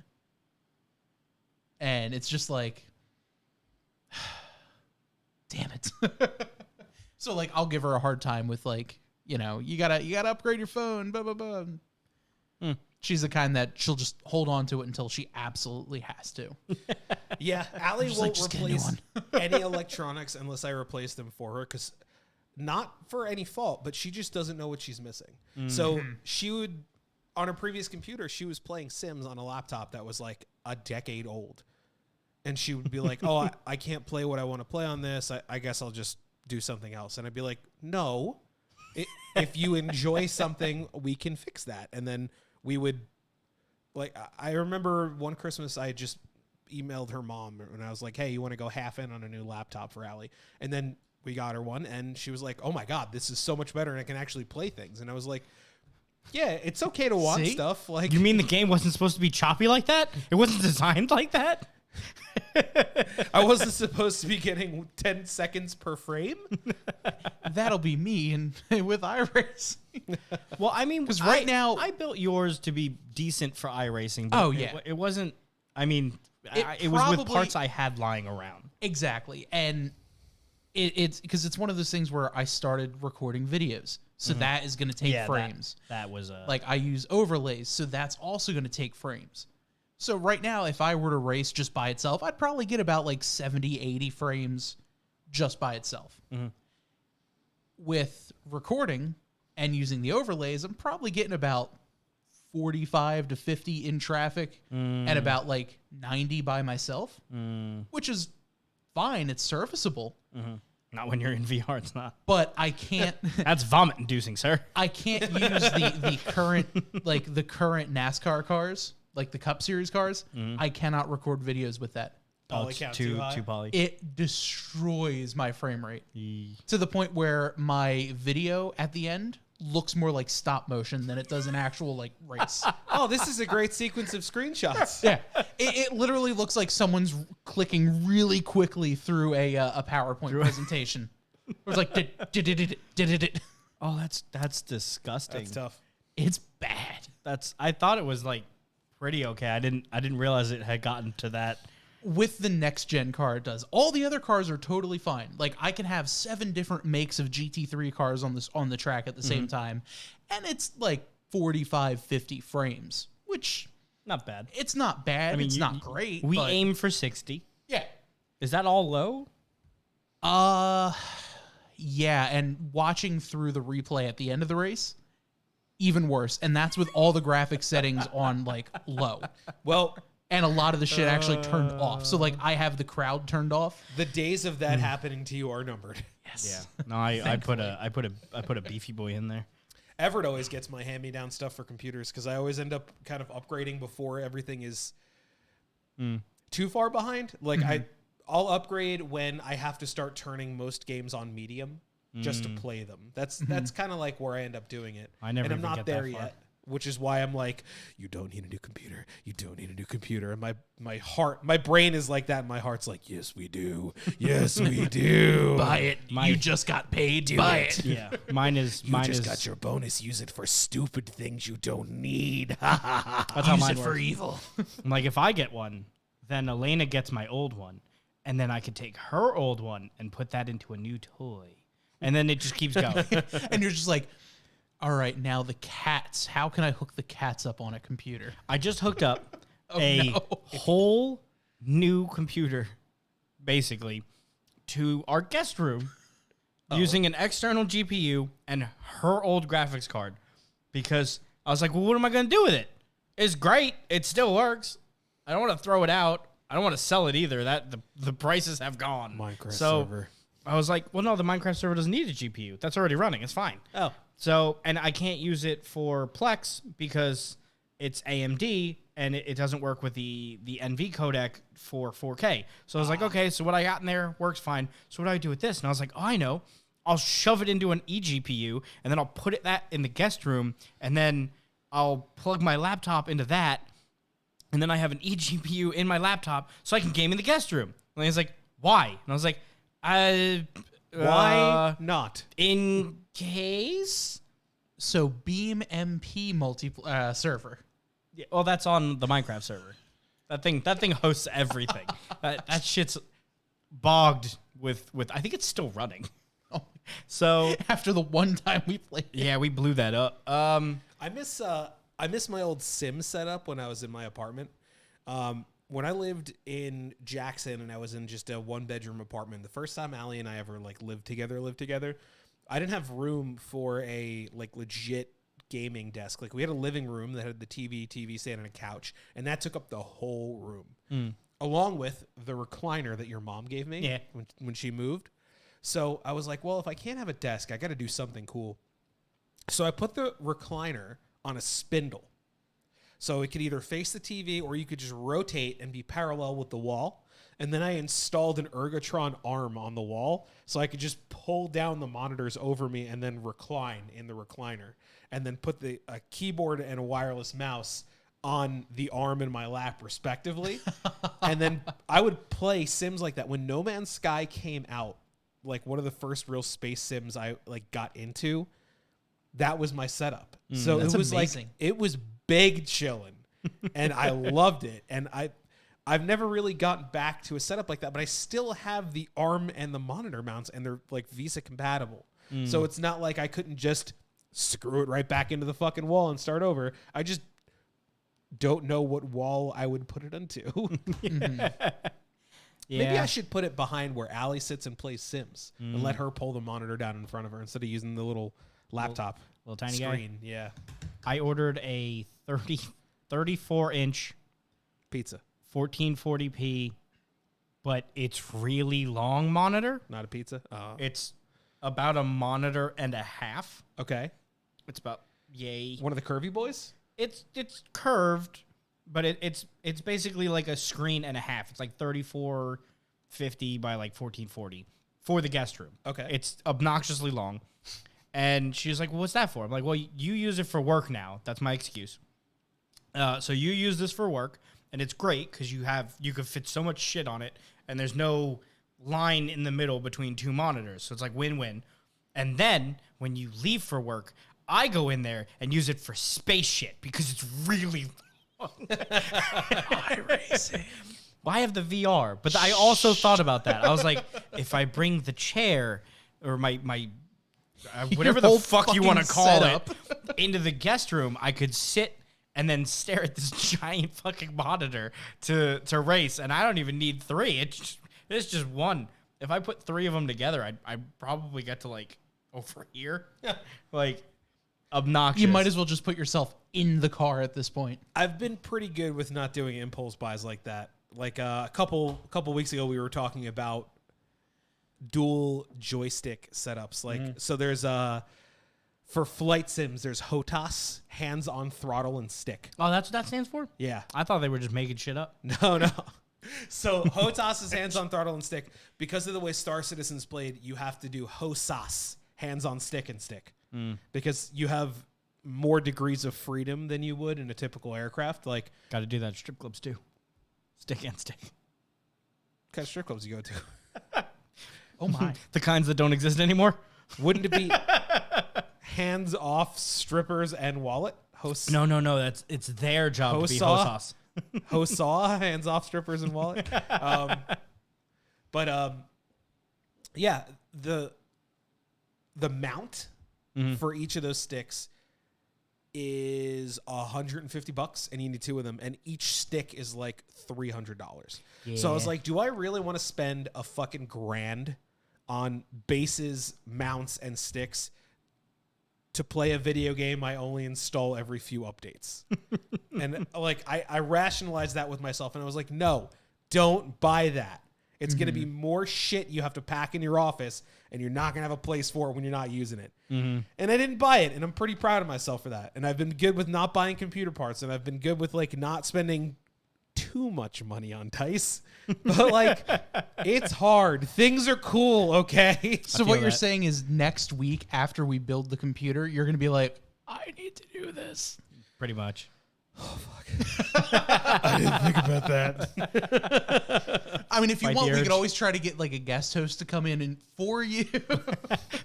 And it's just like, damn it. So like I'll give her a hard time with like, you know, you gotta upgrade your phone, blah blah blah. She's the kind that she'll just hold on to it until she absolutely has to. Yeah, Allie Just won't like, just get a new replace any electronics unless I replace them for her, because not for any fault, but she just doesn't know what she's missing. So she would, on her previous computer, she was playing Sims on a laptop that was like a decade old. And she would be like, oh, I can't play what I want to play on this. I guess I'll just do something else. And I'd be like, no, if you enjoy something, we can fix that. And then we would, like, I remember one Christmas I just emailed her mom and I was like, hey, you want to go half in on a new laptop for Allie? And then we got her one and she was like, oh my God, this is so much better and I can actually play things. And I was like, yeah, it's okay to want stuff. Like, You mean the game wasn't supposed to be choppy like that? It wasn't designed like that? I wasn't supposed to be getting 10 seconds per frame. That'll be me and with iRacing. Well, I mean, 'Cause right now- I built yours to be decent for iRacing. But Oh, yeah. it wasn't. I mean, it was with parts I had lying around. Exactly. And it's because it's one of those things where I started recording videos. So that is going to take frames. That was like I use overlays. So that's also going to take frames. So right now, if I were to race just by itself, I'd probably get about like 70, 80 frames just by itself. With recording and using the overlays, I'm probably getting about 45 to 50 in traffic and about like 90 by myself, which is fine. It's serviceable. Not when you're in VR, it's not. But I can't. That's vomit inducing, sir. I can't use the current the current NASCAR cars, like the Cup Series cars. I cannot record videos with that. Poly it's count too high. poly. It destroys my frame rate to the point where my video at the end looks more like stop motion than it does an actual like race. Oh, this is a great sequence of screenshots. Yeah, it literally looks like someone's clicking really quickly through a PowerPoint presentation. It was like did. Oh, that's disgusting. That's tough. It's bad. I thought it was like pretty okay. I didn't realize it had gotten to that. With the next gen car, it does. All the other cars are totally fine. Like I can have 7 different makes of GT3 cars on the track at the same time, and it's like 45, 50 frames, which Not bad. it's not bad. I mean, it's not great. We but aim for 60. yeah. Is that all low? Yeah, and watching through the replay at the end of the race, even worse. And that's with all the graphic settings on like low. Well, And a lot of the shit actually turned off. So like I have the crowd turned off. the days of that happening to you are numbered. Yes. Yeah. No, I put a beefy boy in there. Everett always gets my hand-me-down stuff for computers because I always end up kind of upgrading before everything is too far behind. Like I'll upgrade when I have to start turning most games on medium just to play them. That's kind of like where I end up doing it. I never and I'm even not get there that far. yet, which is why I'm like, you don't need a new computer. You don't need a new computer. And my brain is like that. And my heart's like, yes, we do. Yes, we do. Buy it. You just got paid. Buy it. Yeah. Mine is got your bonus. Use it for stupid things you don't need. that's how Use mine it for works. evil. I'm like, if I get one, then Elena gets my old one, and then I could take her old one and put that into a new toy, and then it just keeps going. And you're just like, all right, now the cats. How can I hook the cats up on a computer? I just hooked up no. whole new computer, basically, to our guest room using an external GPU and her old graphics card, because I was like, well, what am I going to do with it? It's great. It still works. I don't want to throw it out. I don't want to sell it either. That the prices have gone. Minecraft so server. I was like, well, no, the Minecraft server doesn't need a GPU. That's already running. It's fine. Oh. So, and I can't use it for Plex because it's AMD and it doesn't work with the NV codec for 4K. So I was like, okay, so what I got in there works fine. So what do I do with this? And I was like, oh, I know. I'll shove it into an eGPU and then I'll put that in the guest room and then I'll plug my laptop into that. And then I have an eGPU in my laptop so I can game in the guest room. And he's like, why? And I was like, Why not? in case? So Beam MP server. Yeah, well, that's on the Minecraft server. That thing hosts everything. that shit's bogged with. I think it's still running. Oh, So after the one time we played it. yeah, we blew that up. I miss my old sim setup when I was in my apartment. When I lived in Jackson and I was in just a 1-bedroom apartment, the first time Allie and I ever like lived together, I didn't have room for a like legit gaming desk. Like we had a living room that had the TV stand and a couch, and that took up the whole room, along with the recliner that your mom gave me when she moved. So I was like, well, if I can't have a desk, I got to do something cool. So I put the recliner on a spindle. So it could either face the TV or you could just rotate and be parallel with the wall. And then I installed an Ergotron arm on the wall so I could just pull down the monitors over me and then recline in the recliner. And then put a keyboard and a wireless mouse on the arm in my lap, respectively. And then I would play sims like that. When No Man's Sky came out, like one of the first real space sims I like got into, that was my setup. So That's it was amazing. like, it was big chillin', and I loved it. And I've never really gotten back to a setup like that, but I still have the arm and the monitor mounts, and they're like VESA compatible. So it's not like I couldn't just screw it right back into the fucking wall and start over. I just don't know what wall I would put it into. Maybe I should put it behind where Allie sits and plays Sims and let her pull the monitor down in front of her instead of using the little laptop little tiny screen. Yeah. I ordered a 34-inch Pizza. 1440p, but it's really long monitor. Not a pizza? It's about a monitor and a half. Okay. It's about yay. One of the curvy boys? It's curved, but it's basically like a screen and a half. It's like 3450 by like 1440 for the guest room. Okay. It's obnoxiously long. And she was like, well, what's that for? I'm like, well, you use it for work now. That's my excuse. So you use this for work, and it's great because you could fit so much shit on it, and there's no line in the middle between two monitors. So it's like win-win. And then when you leave for work, I go in there and use it for space shit because it's really iRacing. Well, I have the VR, but I also thought about that. I was like, if I bring the chair or my whatever the whole fuck you want to fucking call setup. it into the guest room, I could sit and then stare at this giant fucking monitor to race, and I don't even need 3. It's just 1. If I put 3 of them together, I'd probably get to like over here, like obnoxious. You might as well just put yourself in the car at this point. I've been pretty good with not doing impulse buys like that. Like a couple weeks ago, we were talking about dual joystick setups. Like so, there's for flight sims, there's HOTAS, hands on throttle and stick. Oh, that's what that stands for? Yeah. I thought they were just making shit up. No. So HOTAS is hands on throttle and stick. Because of the way Star Citizen's played, you have to do HOSAS, hands on stick and stick, because you have more degrees of freedom than you would in a typical aircraft. Like, Got to do that at strip clubs too. Stick and stick. what kind of strip clubs you go to? Oh my. The kinds that don't exist anymore? Wouldn't it be hands off strippers and wallet? No. It's their job to be Hosa? hosas. HOSA, hands off strippers and wallet. Yeah, the mount for each of those sticks is $150, and you need 2 of them, and each stick is like $300. So I was like, do I really want to spend a fucking grand on bases, mounts, and sticks to play a video game I only install every few updates? And like I rationalized that with myself, and I was like, no, don't buy that. It's going to be more shit you have to pack in your office, and you're not going to have a place for it when you're not using it. And I didn't buy it, and I'm pretty proud of myself for that. And I've been good with not buying computer parts, and I've been good with like not spending too much money on dice. But like, it's hard. Things are cool, okay? So what you're saying is next week after we build the computer, you're going to be like, I need to do this. Pretty much. Oh, fuck. I didn't think about that. I mean, if you Fight want, the we urge. could always try to get like a guest host to come in and for you.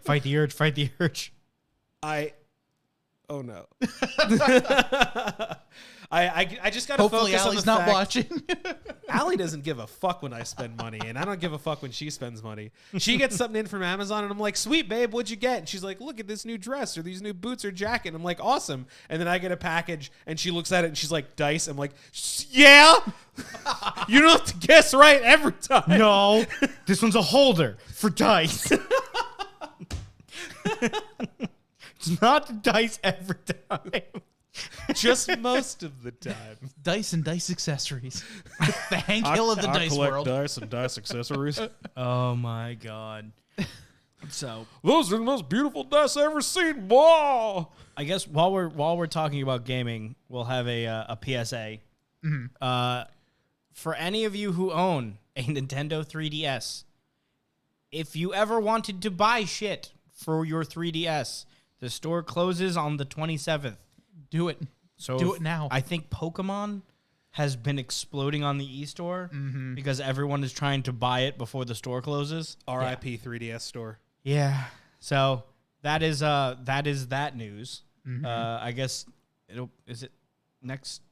Fight the urge. Fight the urge. Oh no. I just gotta Hopefully focus on Allie's the not fact- watching. Allie doesn't give a fuck when I spend money, and I don't give a fuck when she spends money. She gets something in from Amazon, and I'm like, sweet, babe, what'd you get? And she's like, look at this new dress or these new boots or jacket. And I'm like, awesome. And then I get a package, and she looks at it, and she's like, dice. I'm like, yeah? You don't have to guess right every time. No, this one's a holder for dice. It's not dice every time. Just most of the time. Dice and dice accessories. The Hank Hill of the dice world. dice and dice accessories. Oh my god. So Those are the most beautiful dice I've ever seen. Whoa! I guess while we're talking about gaming, we'll have a PSA. For any of you who own a Nintendo 3DS, if you ever wanted to buy shit for your 3DS, the store closes on the 27th. Do it. So Do it now. I think Pokemon has been exploding on the e-store because everyone is trying to buy it before the store closes. R.I.P. 3DS store. Yeah. So that is that news. I guess is it next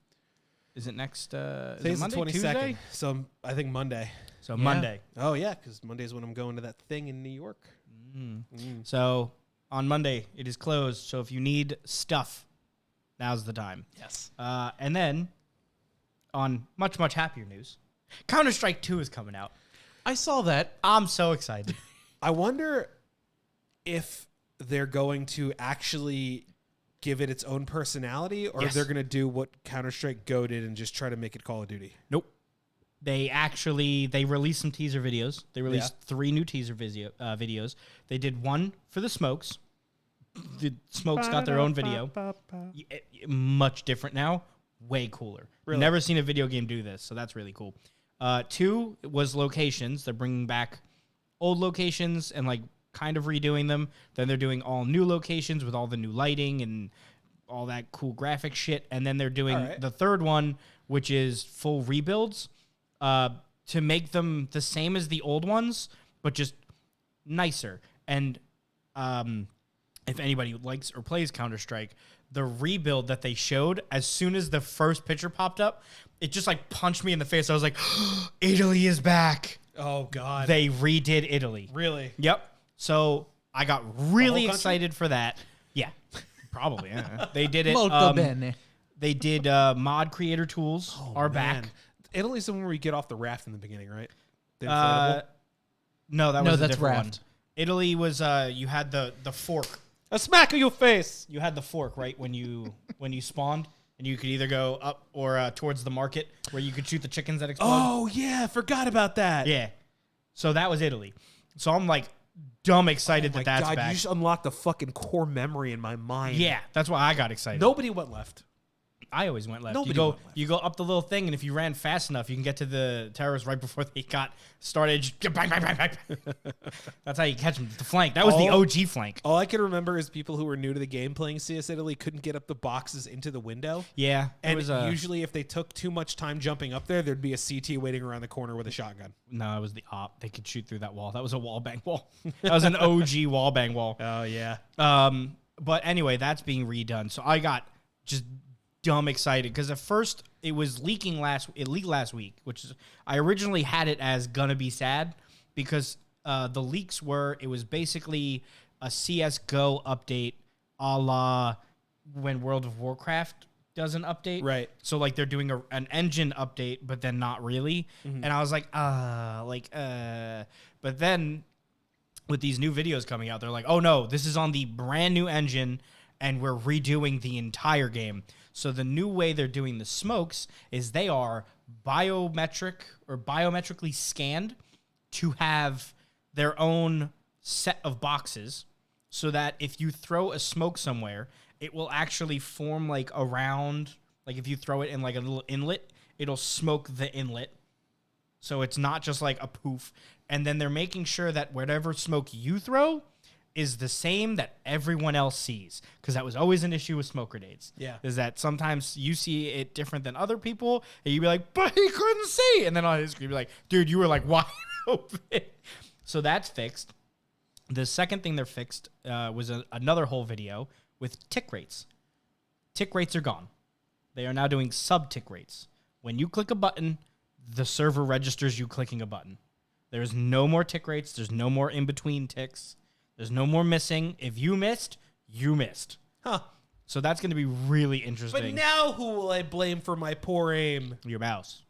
is it Today's the Monday, 22nd. Tuesday? So I think Monday. So Monday. Oh, yeah, because Monday's when I'm going to that thing in New York. So on Monday it is closed. So if you need stuff, now's the time. Yes. And then on much happier news, Counter-Strike 2 is coming out. I saw that. I'm so excited. I wonder if they're going to actually give it its own personality, or if Yes. they're going to do what Counter-Strike Go did and just try to make it Call of Duty. Nope. They released some teaser videos. They released 3 new teaser videos. They did one for the Smokes. The Smokes got their own video. Much different now. Way cooler. Really? Never seen a video game do this, so that's really cool. 2 was locations. They're bringing back old locations and like kind of redoing them. Then they're doing all new locations with all the new lighting and all that cool graphic shit. And then they're doing All right. the third one, which is full rebuilds to make them the same as the old ones, but just nicer. And if anybody likes or plays Counter-Strike, the rebuild that they showed, as soon as the first picture popped up, it just like punched me in the face. I was like, Italy is back. Oh, God. They redid Italy. Really? Yep. So I got really country? excited for that. Yeah, probably. Yeah. They did it. Molto bene. They did mod creator tools are back. Italy's the one where you get off the raft in the beginning, right? The Uh, inflatable? no, that No, was a that's different Raft. one. Italy was you had the fork. A smack of your face. You had the fork right when you spawned, and you could either go up or towards the market where you could shoot the chickens that explode. Oh, yeah. Forgot about that. Yeah. So that was Italy. So I'm like dumb excited My that that's God, back. you just unlocked the fucking core memory in my mind. Yeah, that's why I got excited. Nobody went left. I always went left. Nobody you went left. You go up the little thing, and if you ran fast enough, you can get to the terrorists right before they got started. Just bang, bang, bang, bang. That's how you catch them. The flank. That was the OG flank. All I can remember is people who were new to the game playing CS Italy couldn't get up the boxes into the window. Yeah, it And was usually if they took too much time jumping up there, there'd be a CT waiting around the corner with a shotgun. no, it was the op. They could shoot through that wall. That was a wall bang wall. That was an OG wall bang wall. Oh, yeah. But anyway, that's being redone. So I got just dumb excited because at first it was leaking it leaked last week, which is I originally had it as gonna be sad because the leaks it was basically a CS:GO update a la when World of Warcraft does an update. Right. So like they're doing an engine update, but then not really. And I was like, but then with these new videos coming out, they're like, oh no, this is on the brand new engine and we're redoing the entire game. So the new way they're doing the smokes is they are biometrically scanned to have their own set of boxes so that if you throw a smoke somewhere, it will actually form like around, like if you throw it in like a little inlet, it'll smoke the inlet. So it's not just like a poof. And then they're making sure that whatever smoke you throw is the same that everyone else sees. Because that was always an issue with smoke grenades. Yeah. Is that sometimes you see it different than other people, and you'd be like, but he couldn't see. And then on his screen, you'd be like, dude, you were like wide open. So that's fixed. The second thing they're fixed was another whole video with tick rates. Tick rates are gone. They are now doing sub-tick rates. When you click a button, the server registers you clicking a button. There's no more tick rates. There's no more in-between ticks. There's no more missing. If you missed, you missed. Huh. So that's going to be really interesting. But now who will I blame for my poor aim? Your mouse.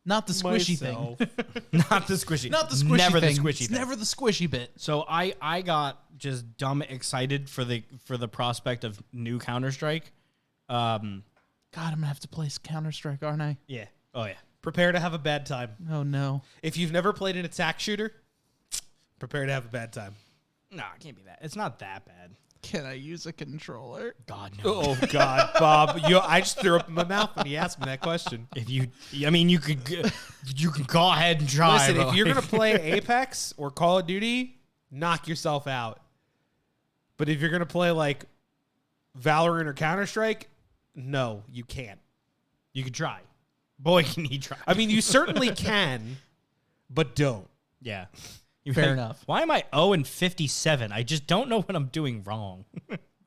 Not the squishy Myself. thing. Not the squishy. Not the squishy Never thing. the squishy It's thing. never the squishy bit. So I got just dumb excited for the prospect of new Counter-Strike. God, I'm gonna have to play Counter-Strike, aren't I? Yeah. Oh, yeah. Prepare to have a bad time. Oh no. If you've never played an attack shooter, prepare to have a bad time. No, it can't be that. It's not that bad. Can I use a controller? God, no. Oh, God, Bob. I just threw up in my mouth when he asked me that question. If you, I mean, you can go ahead and try. Listen, but if you're like- going to play Apex or Call of Duty, knock yourself out. But if you're going to play like Valorant or Counter-Strike, no, you can't. you can try. Boy, can he try. I mean, you certainly can, but don't. Yeah. You're Fair like, enough. Why am I 0-57? I just don't know what I'm doing wrong.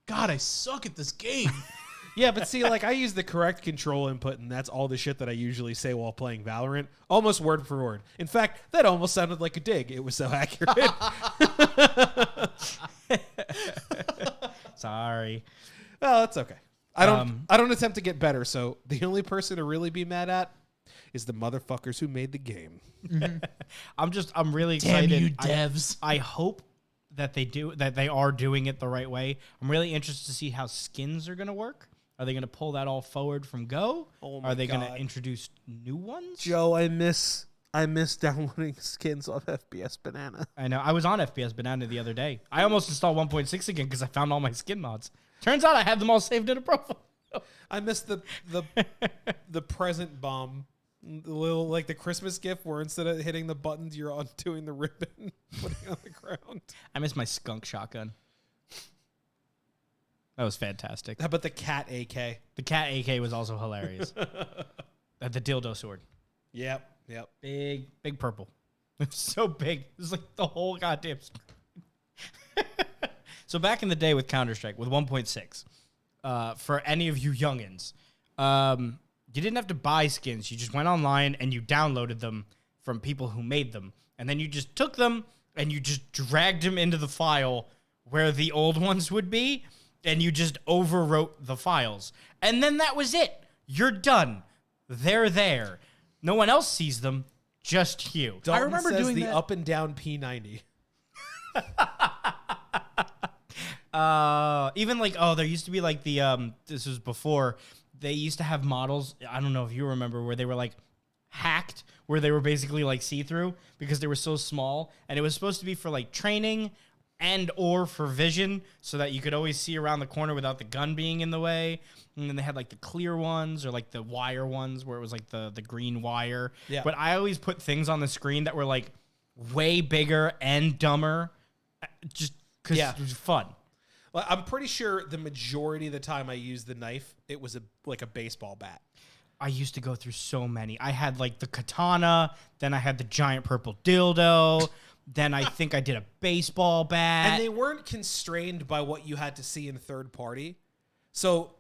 God, I suck at this game. Yeah, but see, like I use the correct control input, and that's all the shit that I usually say while playing Valorant, almost word for word. In fact, that almost sounded like a dig. It was so accurate. Sorry. Well, that's okay. I don't attempt to get better. So the only person to really be mad at is the motherfuckers who made the game. I'm really Damn excited. you, devs. I hope that they are doing it the right way. I'm really interested to see how skins are going to work. Are they going to pull that all forward from Go? Oh my Are they going to God. introduce new ones? Joe, I miss downloading skins off FPS Banana. I know. I was on FPS Banana the other day. I almost installed 1.6 again because I found all my skin mods. Turns out I had them all saved in a profile. I miss the present bomb. The little like the Christmas gift where instead of hitting the buttons, you're undoing the ribbon, putting it on the ground. I miss my skunk shotgun. That was fantastic. How about the cat AK? The cat AK was also hilarious. The dildo sword. Yep. Big purple. It was so big. It was like the whole goddamn screen. So back in the day with Counter-Strike, with 1.6, for any of you youngins, you didn't have to buy skins. You just went online and you downloaded them from people who made them. And then you just took them and you just dragged them into the file where the old ones would be, and you just overwrote the files. And then that was it. You're done. They're there. No one else sees them, just you. Dalton I remember says doing the that. up and down P90. Even like, there used to be like the, this was before, they used to have models, I don't know if you remember, where they were like hacked, where they were basically like see-through because they were so small, and it was supposed to be for like training and or for vision so that you could always see around the corner without the gun being in the way. And then they had like the clear ones or like the wire ones where it was like the green wire. Yeah. But I always put things on the screen that were like way bigger and dumber just because it was fun. Well, I'm pretty sure the majority of the time I used the knife, it was like a baseball bat. I used to go through so many. I had like the katana, then I had the giant purple dildo, then I think I did a baseball bat. And they weren't constrained by what you had to see in third party. So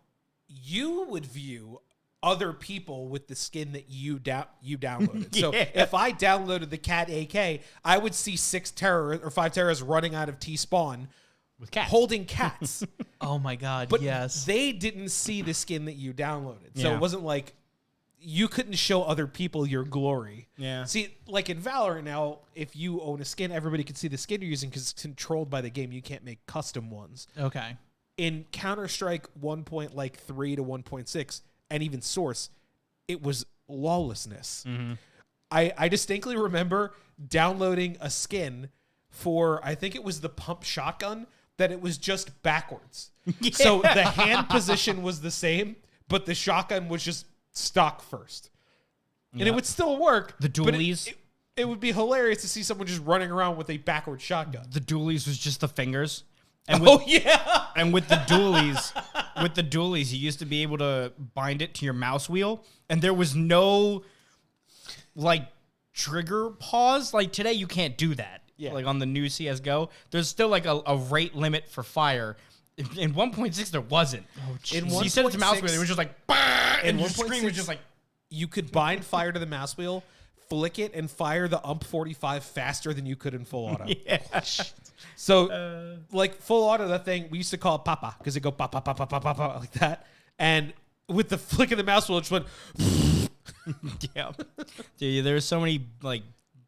you would view other people with the skin that you downloaded. So if I downloaded the Cat AK, I would see 5 terrorists running out of T-spawn with cats. holding cats. Oh my God, But yes. they didn't see the skin that you downloaded. So Yeah. it wasn't like you couldn't show other people your glory. Yeah. See, like in Valorant now, if you own a skin, everybody can see the skin you're using because it's controlled by the game. You can't make custom ones. Okay. In Counter-Strike 1.3 to 1.6, and even Source, it was lawlessness. Mm-hmm. I distinctly remember downloading a skin for, I think it was the pump shotgun, that it was just backwards. So the hand position was the same, but the shotgun was just stock first. And it would still work. The but dualies. it would be hilarious to see someone just running around with a backward shotgun. The dualies was just the fingers. And Yeah. And with the dualies, you used to be able to bind it to your mouse wheel, and there was no like trigger pause. Like today, you can't do that. Yeah. Like on the new CS:GO, there's still like a rate limit for fire. In 1.6, there wasn't. Oh, In so you set it to mouse 1.6 wheel, it was just like, bah! And your 1.6 screen was just like, you could bind fire to the mouse wheel, flick it, and fire the UMP-45 faster than you could in full auto. yeah. So, like full auto, that thing we used to call it papa because it go papa papa papa papa like that. And with the flick of the mouse wheel, it just went. Yeah. Dude, there's so many like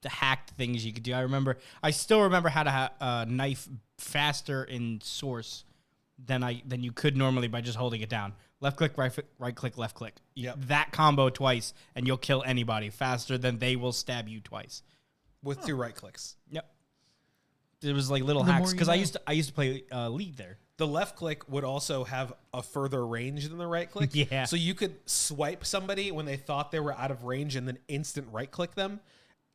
hacked things you could do. I still remember how to knife faster in Source than you could normally by just holding it down. Left click, right click, left click. Yep. That combo twice, and you'll kill anybody faster than they will stab you twice. With 2 right clicks. Yep. It was like little The hacks more you because know. I used to play League there. The left click would also have a further range than the right click. Yeah. So you could swipe somebody when they thought they were out of range and then instant right click them.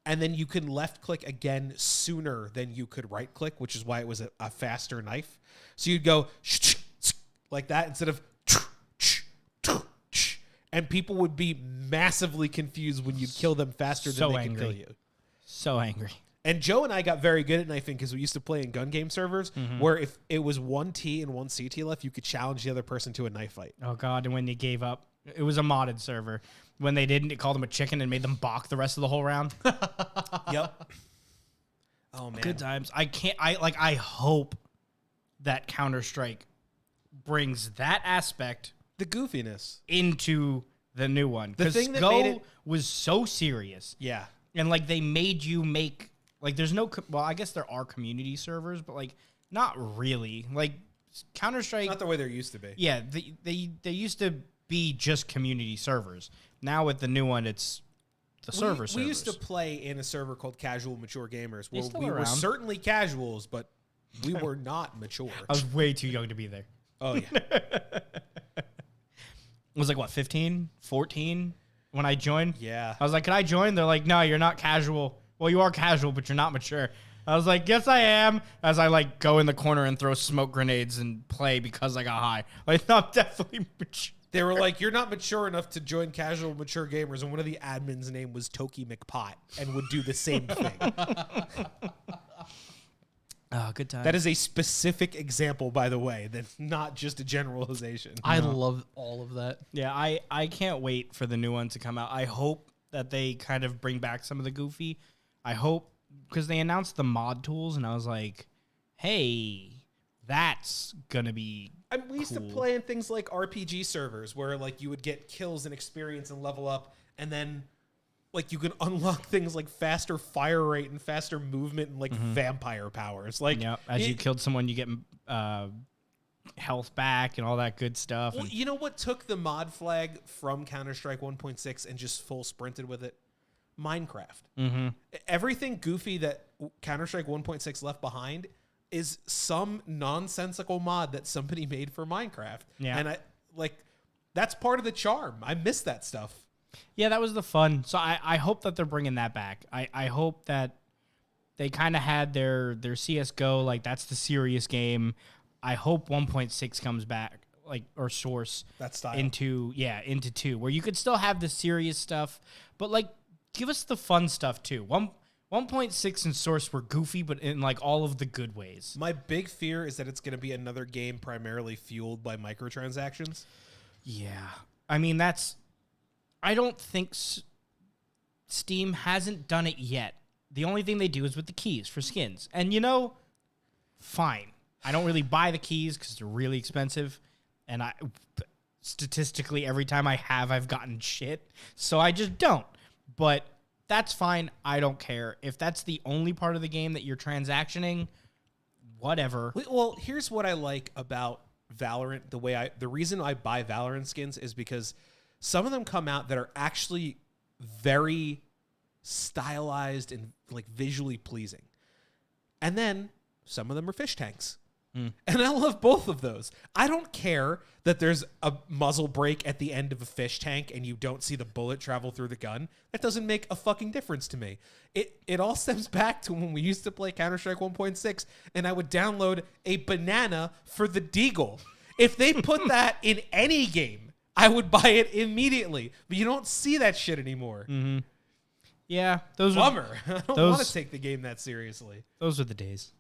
And then you can left click again sooner than you could right click, which is why it was a faster knife. So you'd go like that instead of, and people would be massively confused when you'd kill them faster So than they angry. could kill you. So angry. And Joe and I got very good at knifing because we used to play in gun game servers Mm-hmm. where if it was 1 T and 1 CT left, you could challenge the other person to a knife fight. Oh God! And when they gave up, it was a modded server. When they didn't, it called them a chicken and made them balk the rest of the whole round. Yep. Oh man. Good times. I hope that Counter-Strike brings that aspect The goofiness. into the new one. The Because thing that Go made it- was so serious. Yeah. And like they made you make like there's no well, I guess there are community servers, but like not really. Like Counter-Strike, Not the way there used to be. yeah, they used to be just community servers. Now with the new one, it's the server servers. We used to play in a server called Casual Mature Gamers where still we were around. certainly casuals, but we were not mature. I was way too young to be there. Oh yeah. It was like what, 15, 14 when I joined? Yeah. I was like, "Can I join?" They're like, "No, you're not casual." Well, you are casual, but you're not mature. I was like, "Yes, I am." As I like go in the corner and throw smoke grenades and play because I got high. Like, no, I'm definitely mature. They were like, "You're not mature enough to join Casual Mature Gamers," and one of the admins' name was Toki McPot and would do the same thing. Oh, good time. That is a specific example, by the way. That's not just a generalization. I love all of that. Yeah, I can't wait for the new one to come out. I hope that they kind of bring back some of the goofy. I hope, because they announced the mod tools, and I was like, hey, that's going to be we used to play in things like RPG servers where like you would get kills and experience and level up, and then like you can unlock things like faster fire rate and faster movement and like vampire powers. Like, as you killed someone, you get health back and all that good stuff. Well, you know what took the mod flag from Counter-Strike 1.6 and just full sprinted with it? Minecraft. Everything goofy that Counter-Strike 1.6 left behind is some nonsensical mod that somebody made for Minecraft. Yeah. And that's part of the charm. I miss that stuff. Yeah, that was the fun. So I hope that they're bringing that back. I hope that they kind of had their CSGO, like that's the serious game. I hope 1.6 comes back, like, or Source That style. into 2, where you could still have the serious stuff, but like give us the fun stuff too. 1.6 and Source were goofy, but in like all of the good ways. My big fear is that it's going to be another game primarily fueled by microtransactions. Yeah. I mean, I don't think Steam hasn't done it yet. The only thing they do is with the keys for skins. And, fine. I don't really buy the keys because they're really expensive. And statistically, every time I've gotten shit. So I just don't. But that's fine. I don't care. If that's the only part of the game that you're transactioning, whatever. Well, here's what I like about Valorant. The reason I buy Valorant skins is because some of them come out that are actually very stylized and like visually pleasing. And then some of them are fish tanks. And I love both of those. I don't care that there's a muzzle break at the end of a fish tank and you don't see the bullet travel through the gun. That doesn't make a fucking difference to me. It all stems back to when we used to play Counter-Strike 1.6 and I would download a banana for the deagle. If they put that in any game, I would buy it immediately. But you don't see that shit anymore. Yeah, those Bummer. I don't want to take the game that seriously. Those are the days.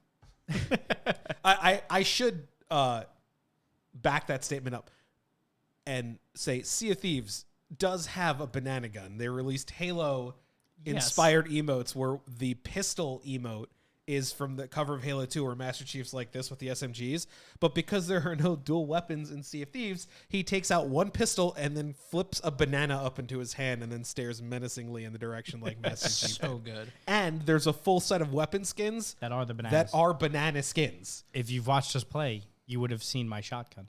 I should back that statement up and say Sea of Thieves does have a banana gun. They released Halo-inspired emotes where the pistol emote is from the cover of Halo 2 where Master Chief's like this with the SMGs. But because there are no dual weapons in Sea of Thieves, he takes out one pistol and then flips a banana up into his hand and then stares menacingly in the direction like Master Chief. So good. And there's a full set of weapon skins That are the bananas. that are banana skins. If you've watched us play, you would have seen my shotgun.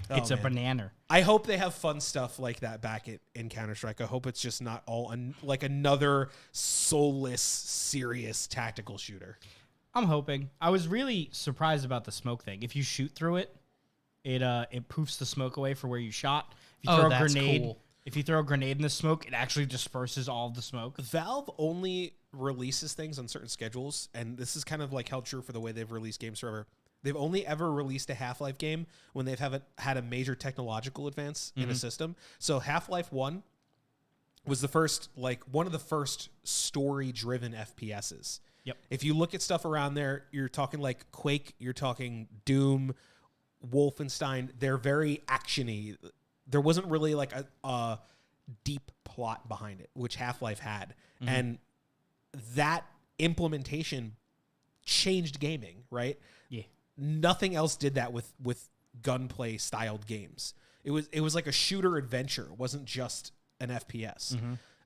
It's a banana. I hope they have fun stuff like that back in Counter-Strike. I hope it's just not all like another soulless, serious tactical shooter. I'm hoping. I was really surprised about the smoke thing. If you shoot through it, it poofs the smoke away for where you shot. If you throw a grenade, cool. If you throw a grenade in the smoke, it actually disperses all of the smoke. Valve only releases things on certain schedules, and this is kind of like held true for the way they've released games forever. They've only ever released a Half-Life game when they've had a major technological advance in a system. So Half-Life 1 was one of the first story-driven FPSs. Yep. If you look at stuff around there, you're talking like Quake, you're talking Doom, Wolfenstein. They're very action-y. There wasn't really like a deep plot behind it, which Half-Life had. And that implementation changed gaming, right? Yeah. Nothing else did that with gunplay styled games. It was like a shooter adventure. It wasn't just an FPS.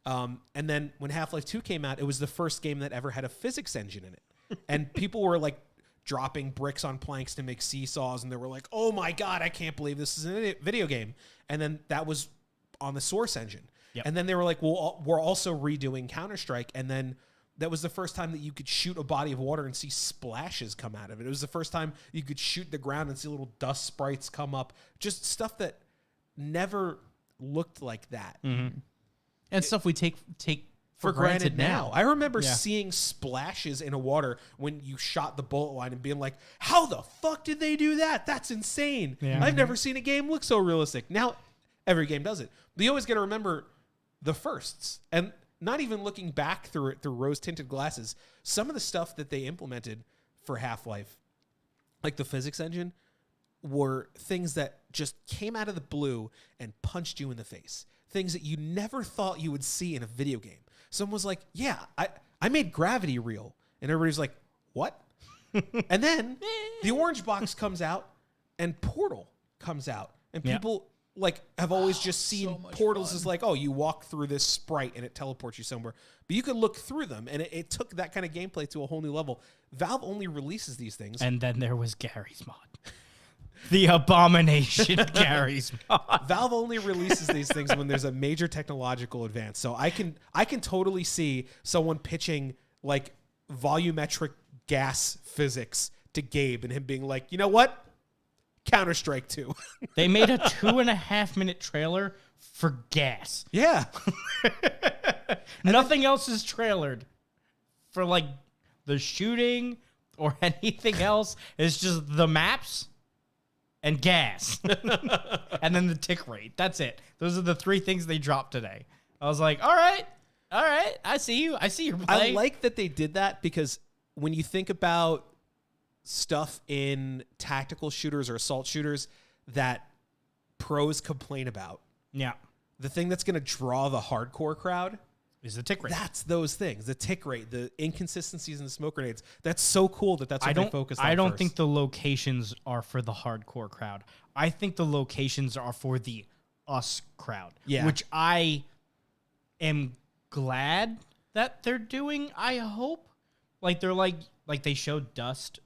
And then when Half-Life 2 came out, it was the first game that ever had a physics engine in it. And people were like dropping bricks on planks to make seesaws, and they were like, oh my God, I can't believe this is a video game. And then that was on the Source engine. Yep. And then they were like, well, we're also redoing Counter-Strike. And then that was the first time that you could shoot a body of water and see splashes come out of it. It was the first time you could shoot the ground and see little dust sprites come up. Just stuff that never looked like that. And stuff we take for granted now. I remember seeing splashes in a water when you shot the bullet line and being like, how the fuck did they do that? That's insane. Yeah. I've never seen a game look so realistic. Now, every game does it. But you always got to remember the firsts. And not even looking back through it through rose-tinted glasses, some of the stuff that they implemented for Half-Life, like the physics engine, were things that just came out of the blue and punched you in the face. Things that you never thought you would see in a video game. Someone was like, yeah, I made gravity real. And everybody's like, what? And then the orange box comes out and Portal comes out. And people like have always just seen portals as like, oh, you walk through this sprite and it teleports you somewhere. But you could look through them, and it took that kind of gameplay to a whole new level. Valve only releases these things. And then there was Gary's mod. The abomination Gary's mod. Valve only releases these things when there's a major technological advance. So I can totally see someone pitching like volumetric gas physics to Gabe and him being like, you know what? Counter-Strike 2. They made a 2.5-minute trailer for gas. Yeah. Nothing else is trailered for like the shooting or anything else. It's just the maps and gas. And then the tick rate. That's it. Those are the 3 things they dropped today. I was like, all right. I see you. I see your play. I like that they did that because when you think about stuff in tactical shooters or assault shooters that pros complain about, yeah, the thing that's going to draw the hardcore crowd is the tick rate. That's those things. The tick rate, the inconsistencies in the smoke grenades. That's so cool that's what they focus on. I don't first. think the locations are for the hardcore crowd. I think the locations are for the us crowd. Yeah. Which I am glad that they're doing, I hope. Like they're like they showed Dust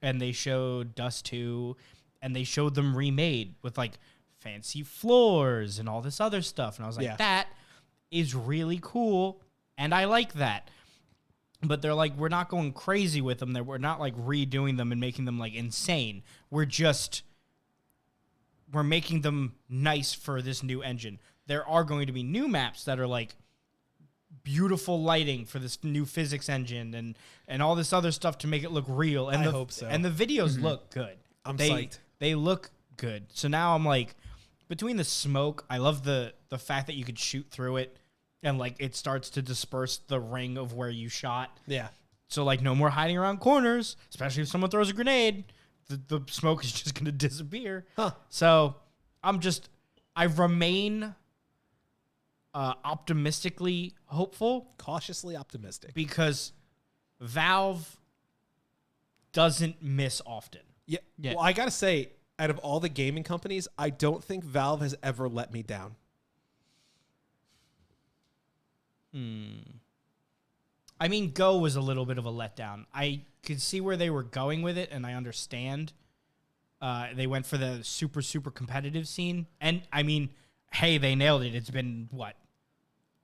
and they showed Dust 2 and they showed them remade with like fancy floors and all this other stuff. And I was like, that is really cool. And I like that. But they're like, we're not going crazy with them. We're not like redoing them and making them like insane. We're making them nice for this new engine. There are going to be new maps that are like beautiful lighting for this new physics engine and all this other stuff to make it look real. And I hope so. And the videos look good. I'm psyched. They look good. So now I'm like, between the smoke, I love the fact that you could shoot through it and like it starts to disperse the ring of where you shot. Yeah. So like no more hiding around corners, especially if someone throws a grenade. The smoke is just going to disappear. Huh. So I remain optimistically hopeful. Cautiously optimistic. Because Valve doesn't miss often. Yeah. Well, I got to say, out of all the gaming companies, I don't think Valve has ever let me down. I mean, Go was a little bit of a letdown. I could see where they were going with it, and I understand. They went for the super, super competitive scene. And, I mean, hey, they nailed it. It's been,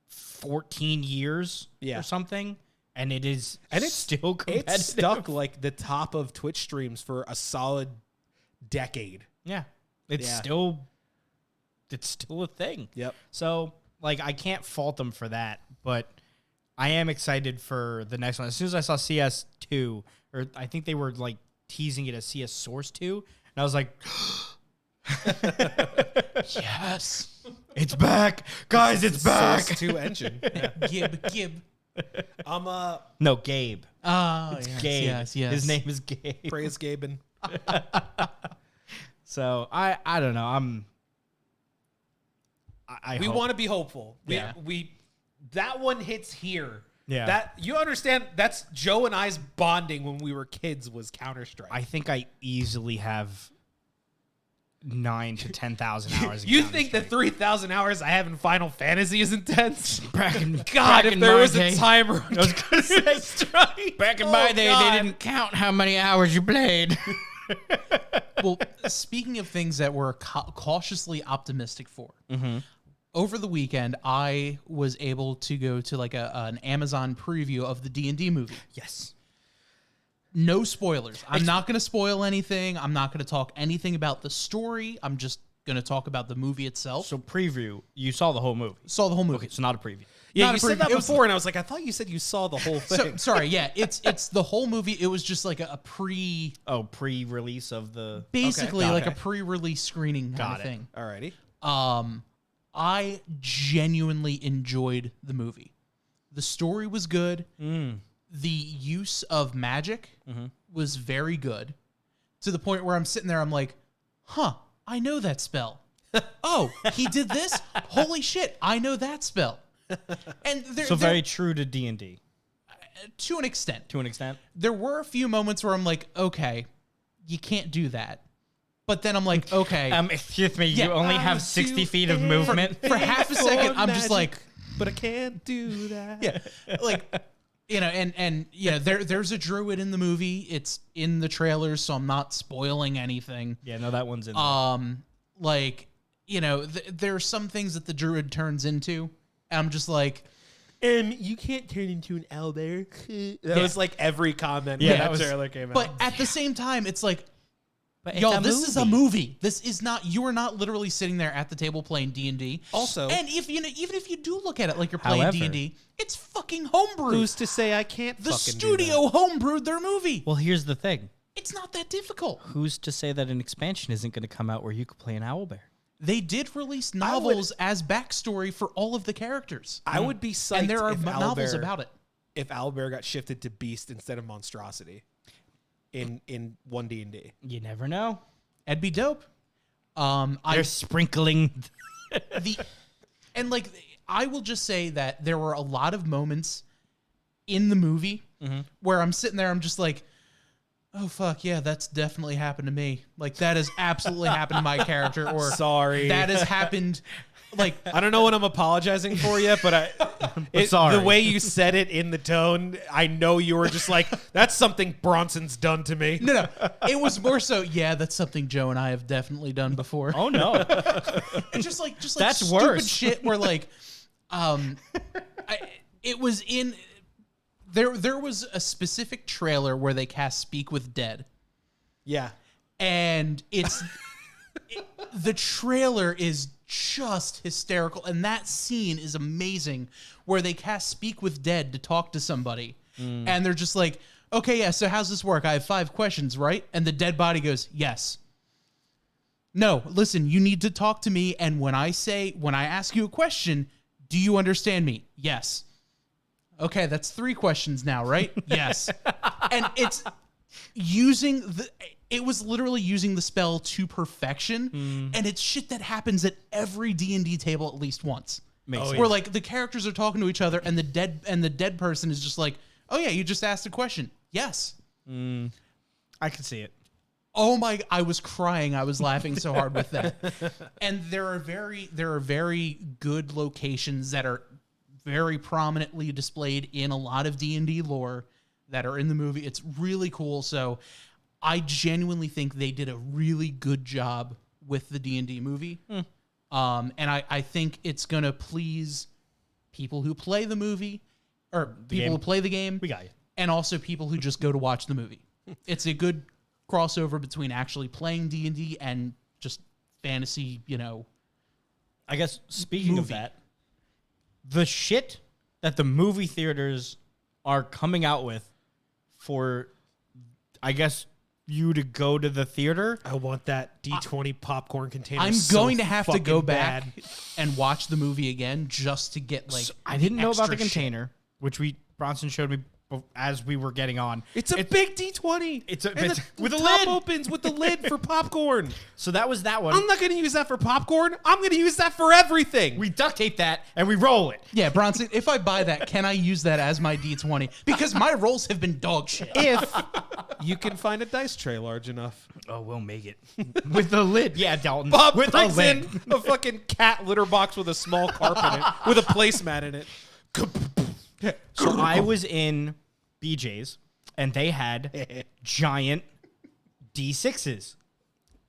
14 years or something? And it's still competitive. It's stuck like the top of Twitch streams for a solid decade. Yeah. It's still a thing. Yep. So, like, I can't fault them for that, but I am excited for the next one. As soon as I saw CS2, or I think they were, like, teasing it as CS Source 2, and I was like, Yes. it's back. Guys, it's back. Source 2 engine. Gib. No, Gabe. Oh, It's yes, Gabe. yes. His name is Gabe. Praise Gaben. So, I don't know. We hope. want to be hopeful. Yeah. That one hits here. Yeah. That you understand that's Joe and I's bonding when we were kids was Counter-Strike. I think I easily have 9,000 to 10,000 hours. You think the 3,000 hours I have in Final Fantasy is intense? back in if there was my a day, timer, I was gonna say, back in my day, they didn't count how many hours you played. Well, speaking of things that we're cautiously optimistic for, over the weekend, I was able to go to like an Amazon preview of the D&D movie. Yes. No spoilers. I'm not going to spoil anything. I'm not going to talk anything about the story. I'm just going to talk about the movie itself. So preview, you saw the whole movie. Saw the whole movie. Okay, so not a preview. yeah, Not you a said that preview. It was- before, and I was like, I thought you said you saw the whole thing. Sorry, yeah, it's the whole movie. It was just like a pre, Oh, pre-release of the... basically got like it. a pre-release screening kind Got of it. thing. Alrighty. I genuinely enjoyed the movie. The story was good. The use of magic was very good, to the point where I'm sitting there, I'm like, huh, I know that spell. Oh, he did this? Holy shit, I know that spell. And very true to D&D. To an extent. To an extent? There were a few moments where I'm like, okay, you can't do that. But then I'm like, okay. Excuse me, you only have 60 feet of movement? For half a second, I'm just like... But I can't do that. Yeah, like... and there's a druid in the movie. It's in the trailers, so I'm not spoiling anything. Yeah, no, that one's in there. There are some things that the druid turns into. And I'm just like, you can't turn into an owlbear. That was like every comment when that trailer came out. But at the same time, it's like, but this is a movie. This is not. You are not literally sitting there at the table playing D&D. Also, and even if you do look at it like you're playing D&D, it's fucking homebrew. Who's to say I can't? The studio homebrewed their movie. Well, here's the thing. It's not that difficult. Who's to say that an expansion isn't going to come out where you could play an owlbear? They did release novels as backstory for all of the characters. I would be psyched. And there are novels about it. If owlbear got shifted to beast instead of monstrosity in 1D&D. You never know. That'd be dope. They're sprinkling I will just say that there were a lot of moments in the movie where I'm sitting there, I'm just like, oh fuck yeah, that's definitely happened to me. Like that has absolutely happened to my character, or sorry, that has happened. Like I don't know what I'm apologizing for yet, but sorry. The way you said it in the tone, I know you were just like, that's something Bronson's done to me. No, it was more so, yeah, that's something Joe and I have definitely done before. Oh no, it's just like that's stupid worse. shit where like, it was in. There was a specific trailer where they cast Speak with Dead. Yeah. And the trailer is just hysterical. And that scene is amazing where they cast Speak with Dead to talk to somebody. And they're just like, okay, yeah, so how's this work? I have 5 questions, right? And the dead body goes, yes. No, listen, you need to talk to me. And when I ask you a question, do you understand me? Yes. Okay, that's 3 questions now, right? Yes. And it was literally using the spell to perfection, and it's shit that happens at every D&D table at least once. Where like the characters are talking to each other, and the dead person is just like, "Oh yeah, you just asked a question." Yes. I can see it. Oh my! I was crying. I was laughing so hard with that. And there are very good locations that are very prominently displayed in a lot of D&D lore that are in the movie. It's really cool. So I genuinely think they did a really good job with the D&D movie. And I think it's going to please people who play the movie, or people who play the game. We got you. And also people who just go to watch the movie. It's a good crossover between actually playing D&D and just fantasy, I guess speaking of that, the shit that the movie theaters are coming out with for, I guess, you to go to the theater. I want that D20 popcorn container. I'm going to have to go back and watch the movie again just to get like. So I didn't know about the shit. container, which Bronson showed me as we were getting on. It's a big D20. It's with the a top lid. opens with the lid for popcorn. So that was that one. I'm not going to use that for popcorn. I'm going to use that for everything. We duct tape that and we roll it. Yeah, Bronson, if I buy that, can I use that as my D20? Because my rolls have been dog shit. If you can find a dice tray large enough. Oh, we'll make it. With the lid. Yeah, Dalton. Bob with brings in a fucking cat litter box with a small carpet in it, with a placemat in it. So I was in BJ's and they had giant D6s.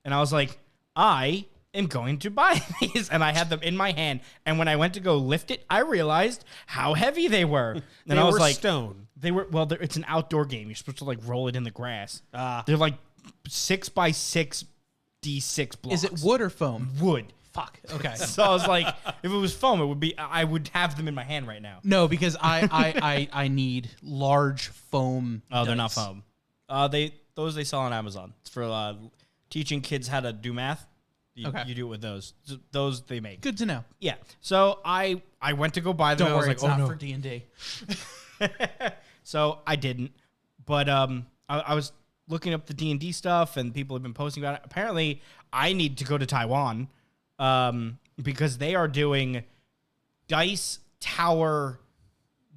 And I was like, I am going to buy these. And I had them in my hand. And when I went to go lift it, I realized how heavy they were. And I was like, stone. They were, well, it's an outdoor game. You're supposed to like roll it in the grass. They're like 6x6 D6 blocks. Is it wood or foam? Wood. Fuck. Okay. So I was like, if it was foam, I would have them in my hand right now. No, because I need large foam. Oh, they're not dice. foam. Those they sell on Amazon. It's for teaching kids how to do math. You do it with those. Those they make. Good to know. Yeah. So I went to go buy them. Don't and I was worry, like, it's oh not no. for D&D. So I didn't. But I was looking up the D&D stuff, and people have been posting about it. Apparently, I need to go to Taiwan because they are doing dice tower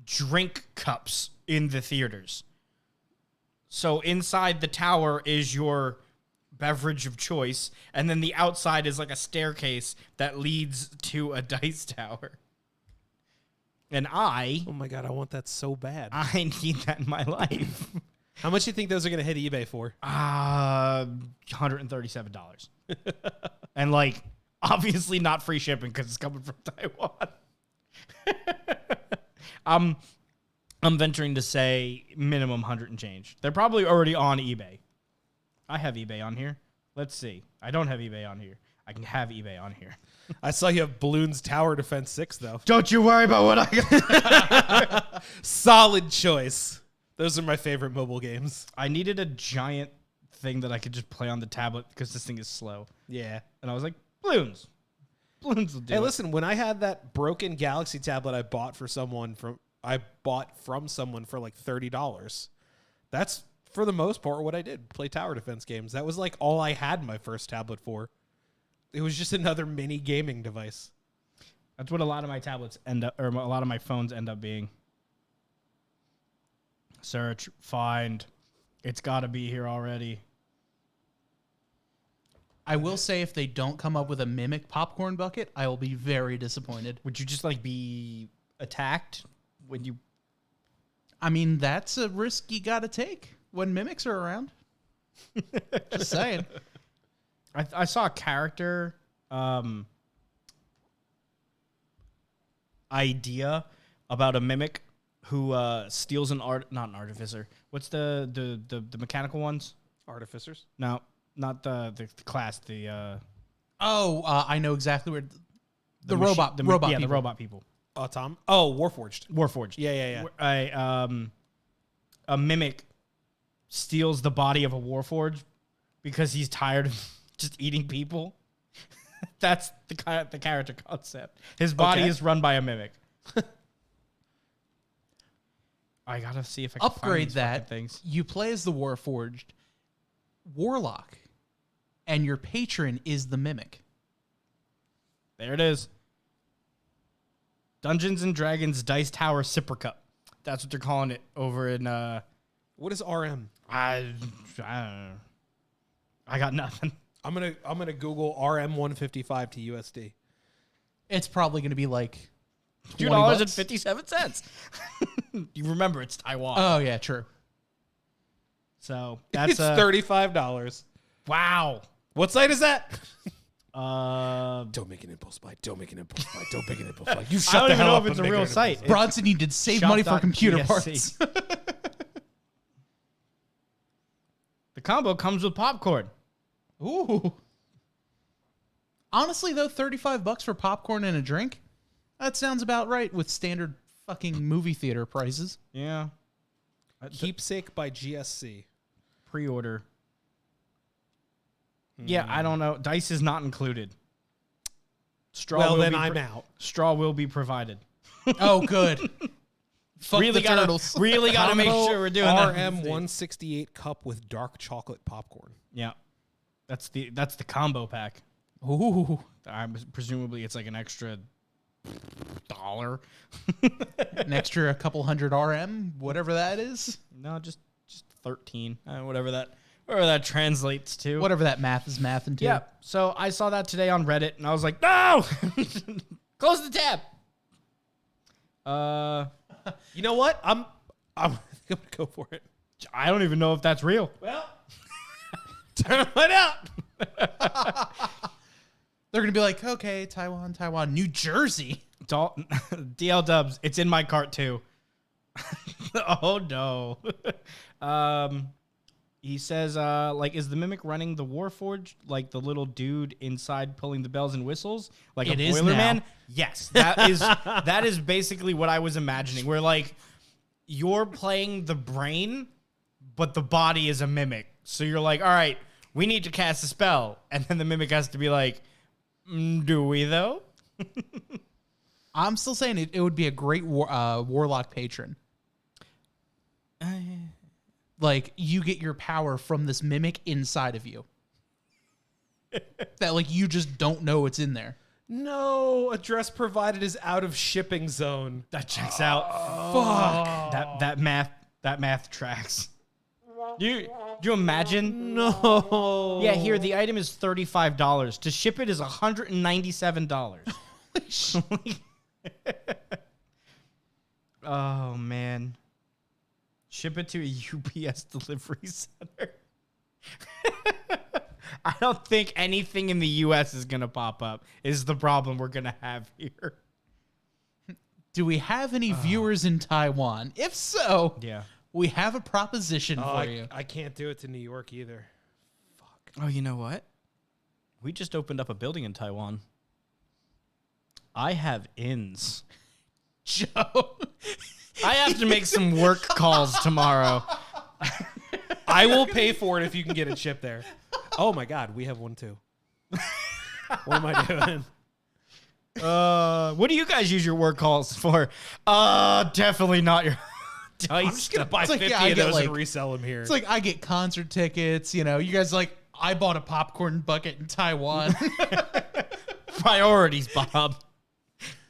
drink cups in the theaters. So inside the tower is your beverage of choice, and then the outside is like a staircase that leads to a dice tower. And Oh my God, I want that so bad. I need that in my life. How much do you think those are going to hit eBay for? $137. And like, obviously not free shipping because it's coming from Taiwan. I'm venturing to say minimum 100 and change. They're probably already on eBay. I have eBay on here. Let's see. I don't have eBay on here. I can have eBay on here. I saw you have Bloons Tower Defense 6, though. Don't you worry about what I got. Solid choice. Those are my favorite mobile games. I needed a giant thing that I could just play on the tablet because this thing is slow. Yeah. And I was like, Bloons. Bloons will do Hey, it. listen, when I had that broken Galaxy tablet I bought from someone for like $30, that's for the most part what I did. Play tower defense games. That was like all I had my first tablet for. It was just another mini gaming device. That's what a lot of my tablets end up, or a lot of my phones end up being. Search, find. It's got to be here already. I will say if they don't come up with a mimic popcorn bucket, I will be very disappointed. Would you just like be attacked when you? I mean, that's a risk you got to take when mimics are around. Just saying. I saw a character idea about a mimic who steals not an artificer. What's the mechanical ones? Artificers? No, not the class. I know exactly where the robot people. the robot people. Tom? Oh, Warforged. Warforged. Yeah. A mimic steals the body of a Warforged because he's tired of just eating people. That's the character concept. His body is run by a mimic. I gotta see if I can upgrade find that. Things. You play as the Warforged Warlock, and your patron is the mimic. There it is. Dungeons and Dragons Dice Tower Sipper Cup. That's what they're calling it over in. What is RM? I don't know. I got nothing. I'm gonna Google RM 155 to USD. It's probably going to be like $2.57. You remember it's Taiwan. Oh yeah, true. So that's It's $35. wow. What site is that? Don't make an impulse buy. Don't make an impulse buy. Don't make an impulse buy. You I shut don't the even hell know up if it's a and make real an site. impulse buy. Bronson needed to save money for computer Shop.gsc. parts. The combo comes with popcorn. Ooh. Honestly, though, $35 for popcorn and a drink, that sounds about right with standard fucking movie theater prices. Yeah. Keepsake by GSC. Pre-order. Yeah, I don't know. Dice is not included. Straw Well, will then be I'm out. Straw will be provided. Oh, good. Fuck really the gotta turtles. really gotta make Combo sure we're doing that. RM 168 cup with dark chocolate popcorn. Yeah, that's the combo pack. Ooh. Presumably it's like an extra $1. An extra couple hundred RM, whatever that is. No, just 13. Whatever that translates to. Whatever that math is mathin' to. Yeah. So I saw that today on Reddit, and I was like, no, close the tab. You know what? I'm gonna go for it. I don't even know if that's real. Well, turn it out. They're going to be like, okay, Taiwan, New Jersey. DL Dubs, it's in my cart too. Oh no. He says, is the mimic running the Warforged, like the little dude inside pulling the bells and whistles, like It a is boiler now. man? Yes, that is basically what I was imagining. Where like you're playing the brain, but the body is a mimic. So you're like, all right, we need to cast a spell. And then the mimic has to be like, do we though? I'm still saying it would be a great warlock patron. Like, you get your power from this mimic inside of you. That, like, you just don't know it's in there. No, address provided is out of shipping zone. That checks out. Fuck. That math tracks. Do you imagine? No. Yeah, here the item is $35. To ship it is $197. Oh man. Ship it to a UPS delivery center. I don't think anything in the US is going to pop up, is the problem we're going to have here. Do we have any viewers in Taiwan? If so, Yeah. we have a proposition for you. I can't do it to New York either. Fuck. Oh, you know what? We just opened up a building in Taiwan. I have inns. Joe. I have to make some work calls tomorrow. I will pay for it if you can get it shipped there. Oh my God, we have one too. What am I doing? What do you guys use your work calls for? Definitely not your dice. I'm just gonna buy It's like, 50 yeah, I of get, those like- and resell them here. It's like I get concert tickets, you know. You guys like, I bought a popcorn bucket in Taiwan. Priorities, Bob.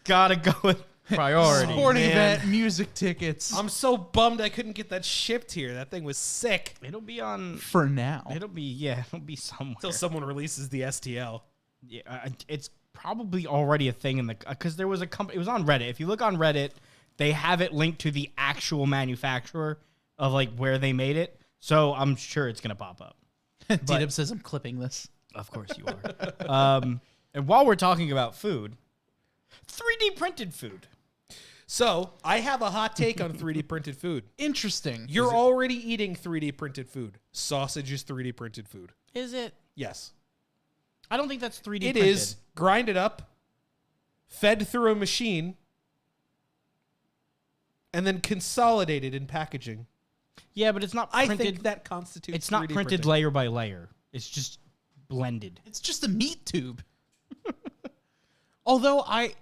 Gotta go with priorities. Sporting man. event, music tickets. I'm so bummed I couldn't get that shipped here. That thing was sick. It'll be on. For now. It'll be somewhere. Until someone releases the STL. Yeah, it's probably already a thing in the because there was a company. It was on Reddit. If you look on Reddit, they have it linked to the actual manufacturer of like where they made it. So I'm sure it's gonna pop up. D-Dub says I'm clipping this. Of course you are. And while we're talking about food, 3D printed food. So I have a hot take on 3D printed food. Interesting. You're already eating 3D printed food. Sausage is 3D printed food. Is it? Yes. I don't think that's 3D It printed. is grinded up, fed through a machine, and then consolidated in packaging. Yeah, but it's not I printed. think that constitutes it's not 3D printed printing. layer by layer. It's just blended. It's just a meat tube. Although I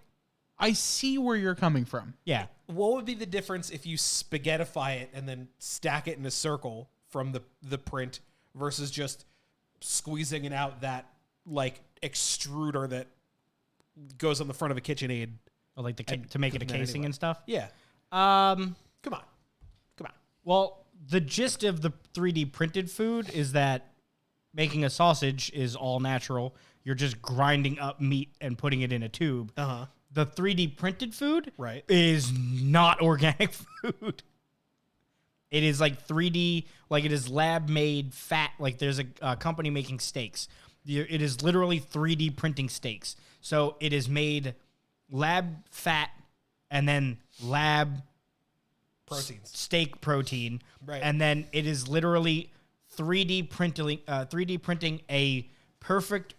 see where you're coming from. Yeah. What would be the difference if you spaghettify it and then stack it in a circle from the print versus just squeezing it out that like extruder that goes on the front of a KitchenAid? Or like And to make it a cooking that casing anyway. and stuff. Yeah. Um. Come on. Well, the gist of the 3D printed food is that making a sausage is all natural. You're just grinding up meat and putting it in a tube. Uh-huh. The 3D printed food Right. is not organic food. It is like 3D, like it is lab made fat. Like there's a company making steaks. It is literally 3D printing steaks. So it is made lab fat and then lab Proteins. steak protein. Right. And then it is literally 3D printing a perfect,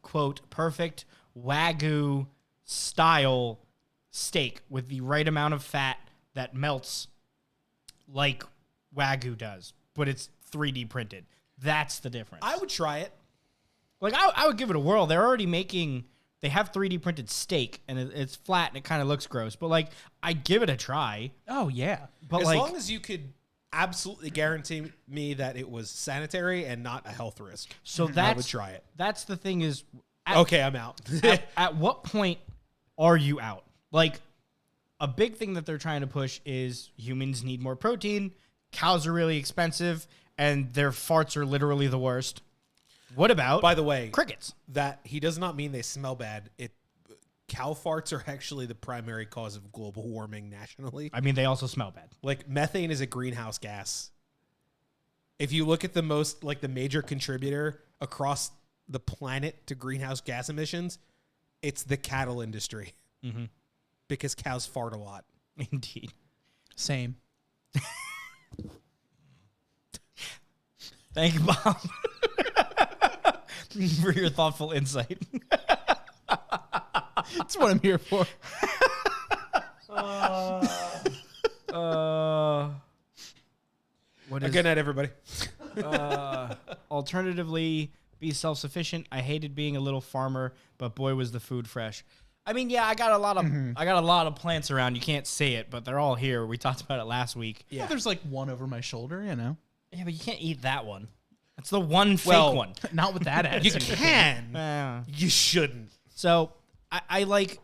quote, perfect Wagyu style steak with the right amount of fat that melts like Wagyu does, but it's 3D printed. That's the difference. I would try it. Like, I would give it a whirl. They're already making, they have 3D printed steak, and it's flat, and it kind of looks gross. But, like, I'd give it a try. Oh yeah. But, As like, long as you could absolutely guarantee me that it was sanitary and not a health risk. so I would that's, try it. that's the thing is, Okay, I'm out. at what point are you out? Like, a big thing that they're trying to push is humans need more protein, cows are really expensive, and their farts are literally the worst. What about By the way, crickets? that he does not mean they smell bad. Cow farts are actually the primary cause of global warming nationally. I mean, they also smell bad. Like methane is a greenhouse gas. If you look at the major contributor across the planet to greenhouse gas emissions, it's the cattle industry. Mm-hmm. Because cows fart a lot. Indeed. Same. Thank you, Bob, for your thoughtful insight. That's what I'm here for. What is Good night, everybody. Alternatively, be self-sufficient. I hated being a little farmer, but boy was the food fresh. I mean, yeah, I got a lot of plants around. You can't see it, but they're all here. We talked about it last week. Yeah, there's like one over my shoulder, you know. Yeah, but you can't eat that one. That's the one fake one. Not with that attitude. You can. You shouldn't. So I like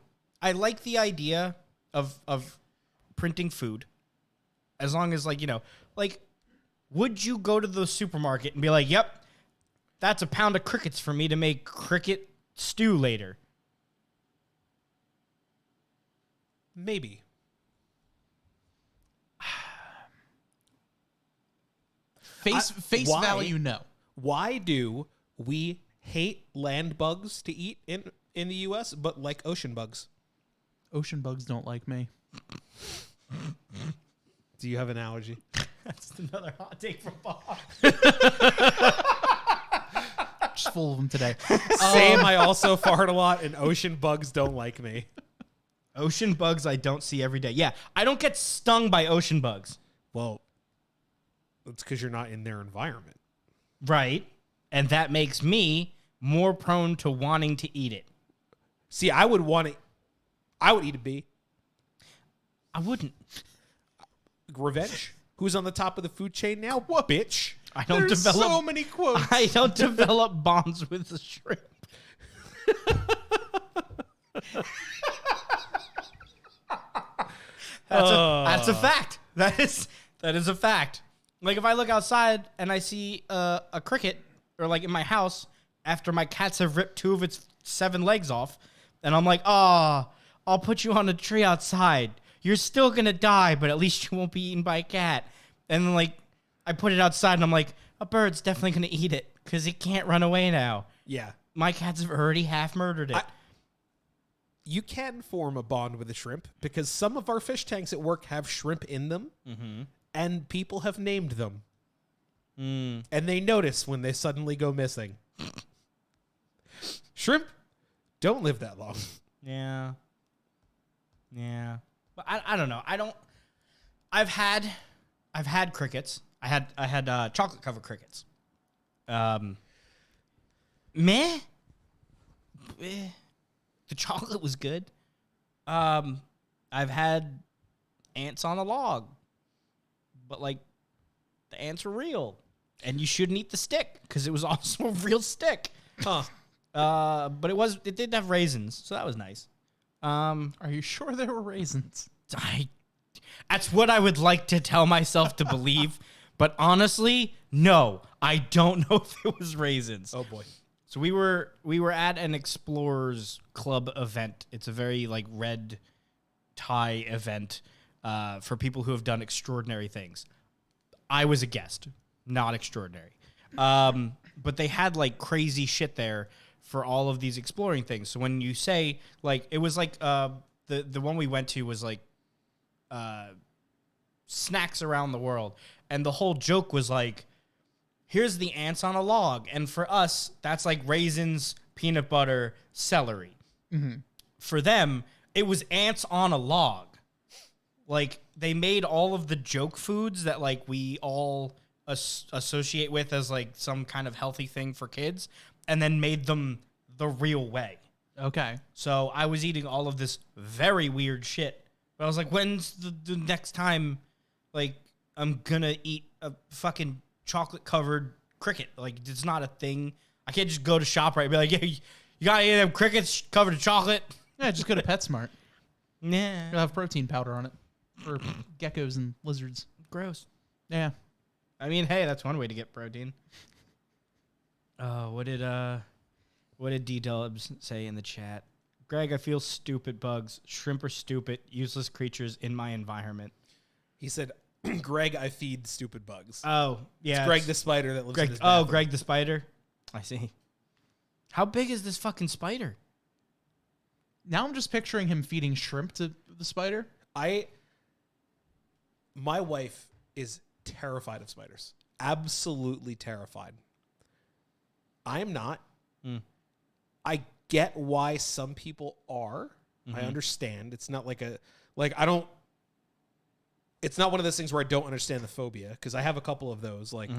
the idea of printing food, as long as would you go to the supermarket and be like, yep, that's a pound of crickets for me to make cricket stew later? Maybe. Face value, no. Why do we hate land bugs to eat in the U.S., but like ocean bugs? Ocean bugs don't like me. Do you have an allergy? That's another hot take from Bob. Just full of them today. Same. I also fart a lot, and ocean bugs don't like me. Ocean bugs I don't see every day. Yeah, I don't get stung by ocean bugs. Well, that's because you're not in their environment. Right. And that makes me more prone to wanting to eat it. See, I would eat a bee. I wouldn't. Revenge. Who's on the top of the food chain now? What, bitch? There's so many quotes. I don't develop bonds with the shrimp. That's a fact. That is a fact. Like if I look outside and I see a cricket, or like in my house after my cats have ripped 2 of its 7 legs off, and I'm like, oh, I'll put you on a tree outside. You're still gonna die, but at least you won't be eaten by a cat. And then like I put it outside and I'm like, a bird's definitely gonna eat it because it can't run away now. Yeah. My cats have already half murdered it. You can form a bond with a shrimp because some of our fish tanks at work have shrimp in them, and people have named them. And they notice when they suddenly go missing. Shrimp don't live that long. Yeah. But I don't know. I've had crickets. I had chocolate covered crickets. Meh. The chocolate was good. I've had ants on a log, but like the ants were real, and you shouldn't eat the stick because it was also a real stick. Huh. But it did have raisins, so that was nice. Are you sure there were raisins? That's what I would like to tell myself to believe, but honestly, no, I don't know if it was raisins. Oh boy. So we were at an Explorers Club event. It's a very like red tie event for people who have done extraordinary things. I was a guest, not extraordinary. But they had like crazy shit there for all of these exploring things. So when you say like, it was like the one we went to was like snacks around the world. And the whole joke was like, here's the ants on a log. And for us, that's like raisins, peanut butter, celery. Mm-hmm. For them, it was ants on a log. Like, they made all of the joke foods that, like, we all associate with as, like, some kind of healthy thing for kids, and then made them the real way. Okay. So I was eating all of this very weird shit. But I was like, when's the next time, like, I'm gonna eat a fucking chocolate-covered cricket? Like, it's not a thing. I can't just go to ShopRite and be like, hey, you got any of them crickets covered in chocolate? Yeah, just go to PetSmart. Nah. It'll have protein powder on it for geckos and lizards. Gross. Yeah. I mean, hey, that's one way to get protein. What did D-Dubs say in the chat? Greg, I feel stupid bugs. Shrimp are stupid, useless creatures in my environment. He said, Greg, I feed stupid bugs. Oh, yeah. It's Greg the spider that lives Greg, in his bathroom. Oh, Greg the spider. I see. How big is this fucking spider? Now I'm just picturing him feeding shrimp to the spider. My wife is terrified of spiders. Absolutely terrified. I am not. I get why some people are. Mm-hmm. I understand. It's not it's not one of those things where I don't understand the phobia, because I have a couple of those. Like,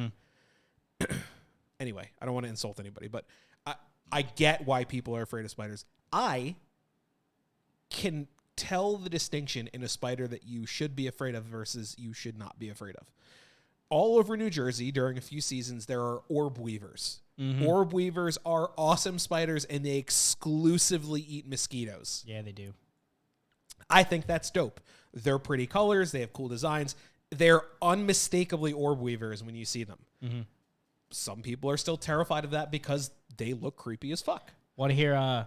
anyway, I don't want to insult anybody, but I get why people are afraid of spiders. I can tell the distinction in a spider that you should be afraid of versus you should not be afraid of. All over New Jersey, during a few seasons, there are orb weavers. Mm-hmm. Orb weavers are awesome spiders, and they exclusively eat mosquitoes. Yeah, they do. I think that's dope. They're pretty colors. They have cool designs. They're unmistakably orb weavers when you see them. Mm-hmm. Some people are still terrified of that because they look creepy as fuck. Want to hear a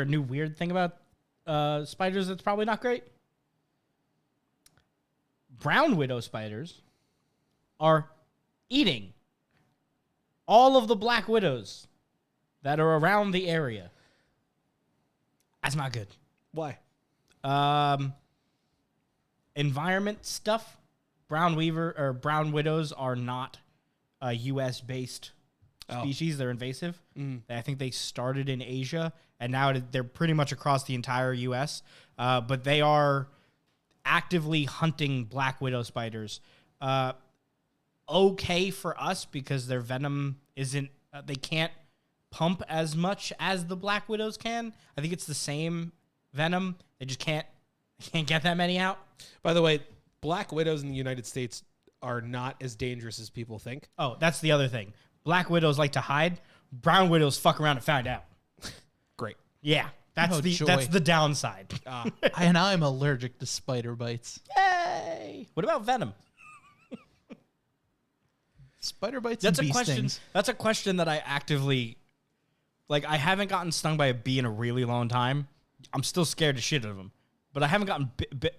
new weird thing about spiders that's probably not great? Brown widow spiders are eating all of the black widows that are around the area. That's not good. Why? Environment stuff. Brown widows are not a U.S. based species. They're invasive. I think they started in Asia, and now they're pretty much across the entire U.S. But they are actively hunting black widow spiders. Okay for us because their venom isn't. They can't pump as much as the black widows can. I think it's the same venom. They just can't get that many out. By the way, black widows in the United States are not as dangerous as people think. Oh, that's the other thing. Black widows like to hide. Brown widows fuck around and find out. Great. Yeah, that's the downside. And I'm allergic to spider bites. Yay! What about venom? Spider bites That's and a bee question. stings. That's a question that I actively I haven't gotten stung by a bee in a really long time. I'm still scared to shit of them, but I haven't gotten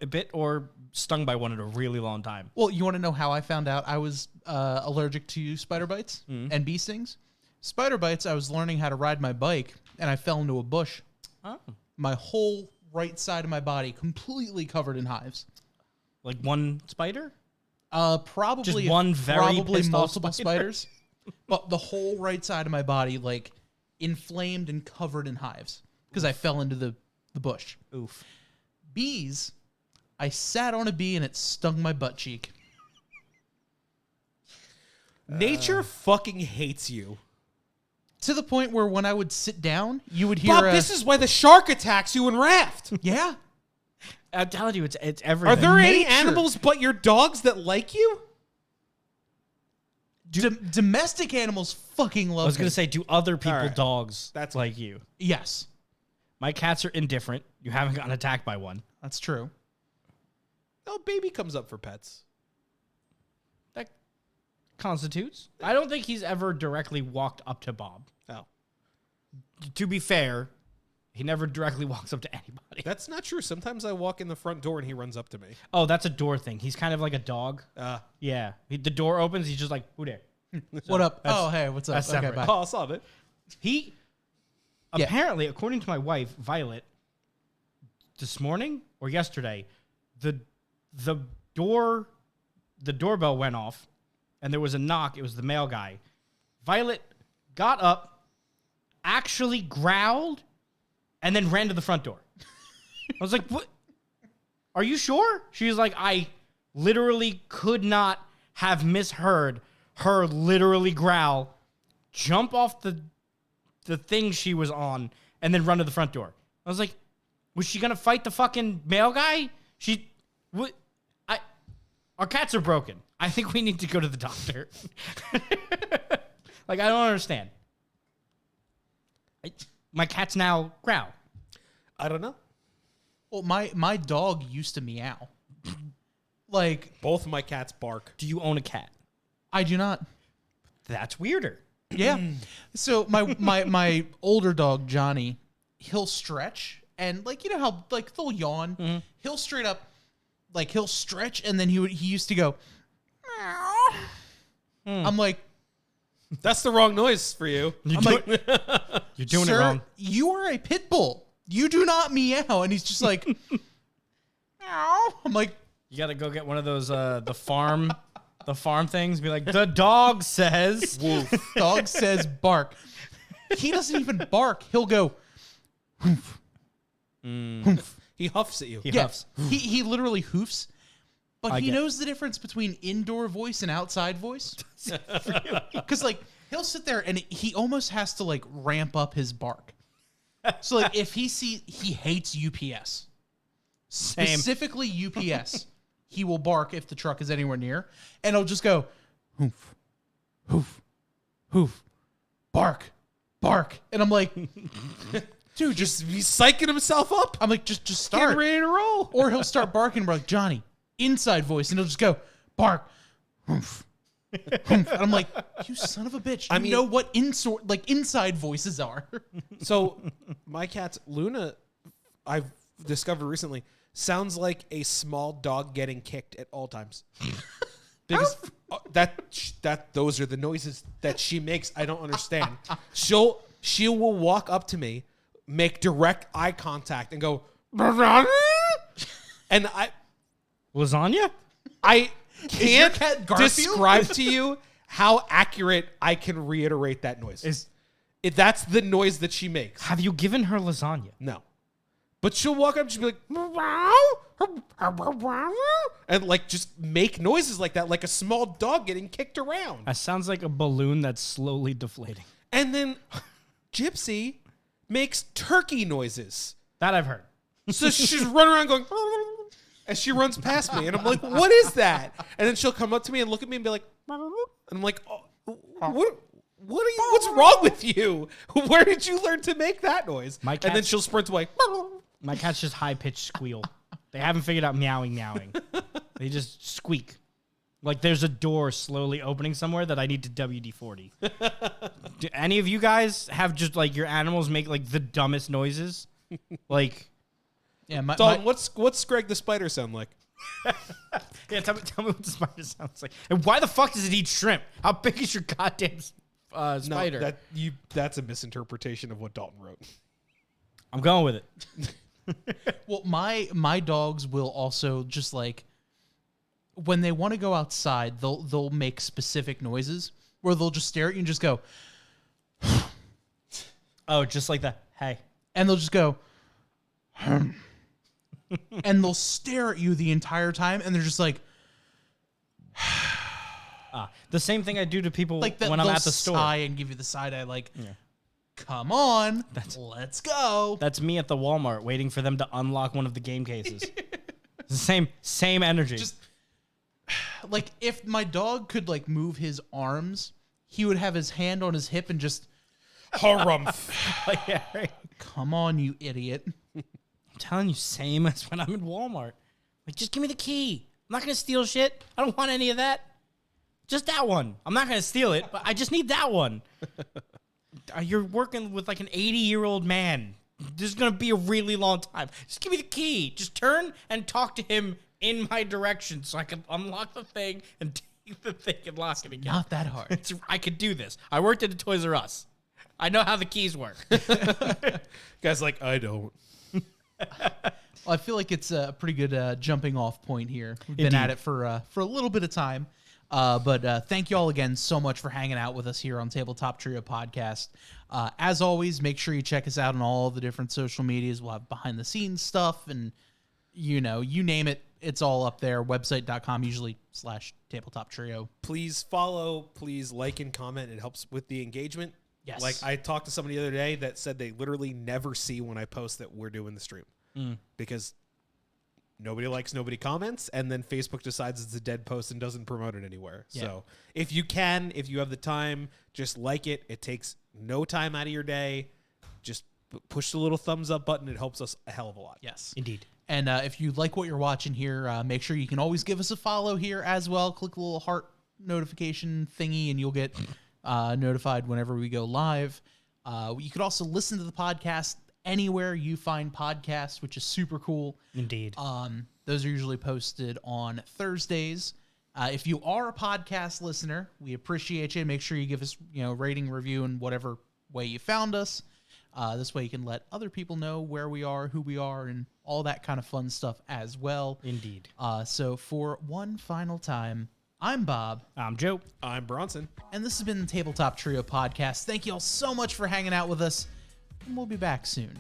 bit or stung by one in a really long time. Well, you want to know how I found out I was allergic to spider bites and bee stings? Spider bites, I was learning how to ride my bike, and I fell into a bush. Oh. My whole right side of my body completely covered in hives. Like one spider? Probably just one very pissed off multiple spiders. But the whole right side of my body, inflamed and covered in hives because I fell into the bush. Oof. Bees, I sat on a bee and it stung my butt cheek. Nature fucking hates you. To the point where when I would sit down, you would hear Bob, this is why the shark attacks you in Raft. Yeah. I'm telling you, it's everything. Are there any Nature. animals but your dogs that like you? Domestic animals fucking love I was going me. to say, do other people right. dogs That's like you? Yes, My cats are indifferent. You haven't gotten attacked by one. that's true. Oh, baby comes up for pets. That constitutes. I don't think he's ever directly walked up to Bob. Oh. To be fair, he never directly walks up to anybody. That's not true. Sometimes I walk in the front door and he runs up to me. Oh, that's a door thing. He's kind of like a dog. Yeah. The door opens. He's just like, who there? What up? Oh, hey, what's up? that's Okay, separate. bye. Oh, I'll solve it. He apparently, according to my wife, Violet, this morning or yesterday, the doorbell went off and there was a knock. It was the mail guy. Violet got up, actually growled, and then ran to the front door. I was like, what? Are you sure? She was like, I literally could not have misheard her literally growl, jump off the thing she was on, and then run to the front door. I was like, was she going to fight the fucking mail guy? Our cats are broken. I think we need to go to the doctor. I don't understand. My cats now growl. I don't know. Well, my dog used to meow. Both of my cats bark. Do you own a cat? I do not. That's weirder. Yeah. So my older dog Johnny, he'll stretch and you know how they'll yawn. Mm-hmm. He'll straight up he'll stretch and then he used to go. I'm like, that's the wrong noise for you. You're doing it wrong. You are a pit bull. You do not meow. And he's just like, meow. I'm like, you got to go get one of those the farm things. Be like, the dog says woof. Dog says bark. He doesn't even bark. He'll go. Hoof. Hoof. He huffs at you. He huffs. He literally hoofs. But he knows the difference between indoor voice and outside voice. Because, like, he'll sit there and he almost has to, like, ramp up his bark. So, like, if he hates UPS. Specifically UPS. He will bark if the truck is anywhere near. And he'll just go, hoof, hoof, hoof, bark, bark. And I'm like, dude, Just he's psyching himself up. I'm like, just start. Get ready to roll. Or he'll start barking. We're like, Johnny, inside voice. And he'll just go, bark. Humph, humph. And I'm like, you son of a bitch. You know what inside voices are. So my cat's Luna, I've discovered recently, sounds like a small dog getting kicked at all times. Because those are the noises that she makes. I don't understand. She will walk up to me, make direct eye contact, and go, and Lasagna? I can't cat Garfield? describe to you how accurate I can reiterate that noise. That's the noise that she makes. Have you given her lasagna? No. But she'll walk up and she'll be like, and like just make noises like that, like a small dog getting kicked around. That sounds like a balloon that's slowly deflating. And then Gypsy makes turkey noises. That I've heard. So she's running around going, as she runs past me. And I'm like, what is that? And then she'll come up to me and look at me and be like, and I'm like, oh, what's wrong with you? Where did you learn to make that noise? And then she'll sprint away. My cats just high-pitched squeal. They haven't figured out meowing. They just squeak. Like there's a door slowly opening somewhere that I need to WD-40. Do any of you guys have just like your animals make like the dumbest noises? Like, Yeah, Dalton, what's Greg the spider sound like? yeah, tell me what the spider sounds like. And why the fuck does it eat shrimp? How big is your goddamn spider? No, that's a misinterpretation of what Dalton wrote. I'm going with it. Well, my dogs will also just like when they want to go outside, they'll make specific noises where they'll just stare at you and just go, Oh, just like that. Hey. and they'll just go, and they'll stare at you the entire time, and they're just like The same thing I do to people when I'm at the store. Sigh and give you the side eye, like, come on, let's go. That's me at the Walmart waiting for them to unlock one of the game cases. It's the same energy. Just like if my dog could like move his arms, he would have his hand on his hip and just Harumph. Yeah, right. come on, you idiot. I'm telling you, same as when I'm in Walmart. Like, just give me the key. I'm not going to steal shit. I don't want any of that. Just that one. I'm not going to steal it, but I just need that one. You're working with like an 80-year-old man. This is going to be a really long time. Just give me the key. Just turn and talk to him in my direction so I can unlock the thing and take the thing and lock it again. Not that hard. I could do this. I worked at a Toys R Us. I know how the keys work. Guy's like, I don't. Well, I feel like it's a pretty good jumping off point here. We've been at it for a little bit of time. But thank you all again so much for hanging out with us here on Tabletop Trio Podcast. As always, make sure you check us out on all the different social medias. We'll have behind the scenes stuff and, you name it. It's all up there. Website.com, usually /Tabletop Trio. Please follow, please like and comment. It helps with the engagement. Yes. Like I talked to somebody the other day that said they literally never see when I post that we're doing the stream because nobody likes, nobody comments, and then Facebook decides it's a dead post and doesn't promote it anywhere. Yeah. So if you have the time, just like it. It takes no time out of your day. Just push the little thumbs up button. It helps us a hell of a lot. Yes. Indeed. And if you like what you're watching here, make sure you can always give us a follow here as well. Click the little heart notification thingy and you'll get notified whenever we go live. You could also listen to the podcast anywhere you find podcasts, which is super cool. Indeed. Those are usually posted on Thursdays. If you are a podcast listener, we appreciate you. Make sure you give us, rating, review, in whatever way you found us. This way you can let other people know where we are, who we are, and all that kind of fun stuff as well. Indeed. So for one final time, I'm Bob. I'm Joe. I'm Bronson. And this has been the Tabletop Trio Podcast. Thank you all so much for hanging out with us. And we'll be back soon.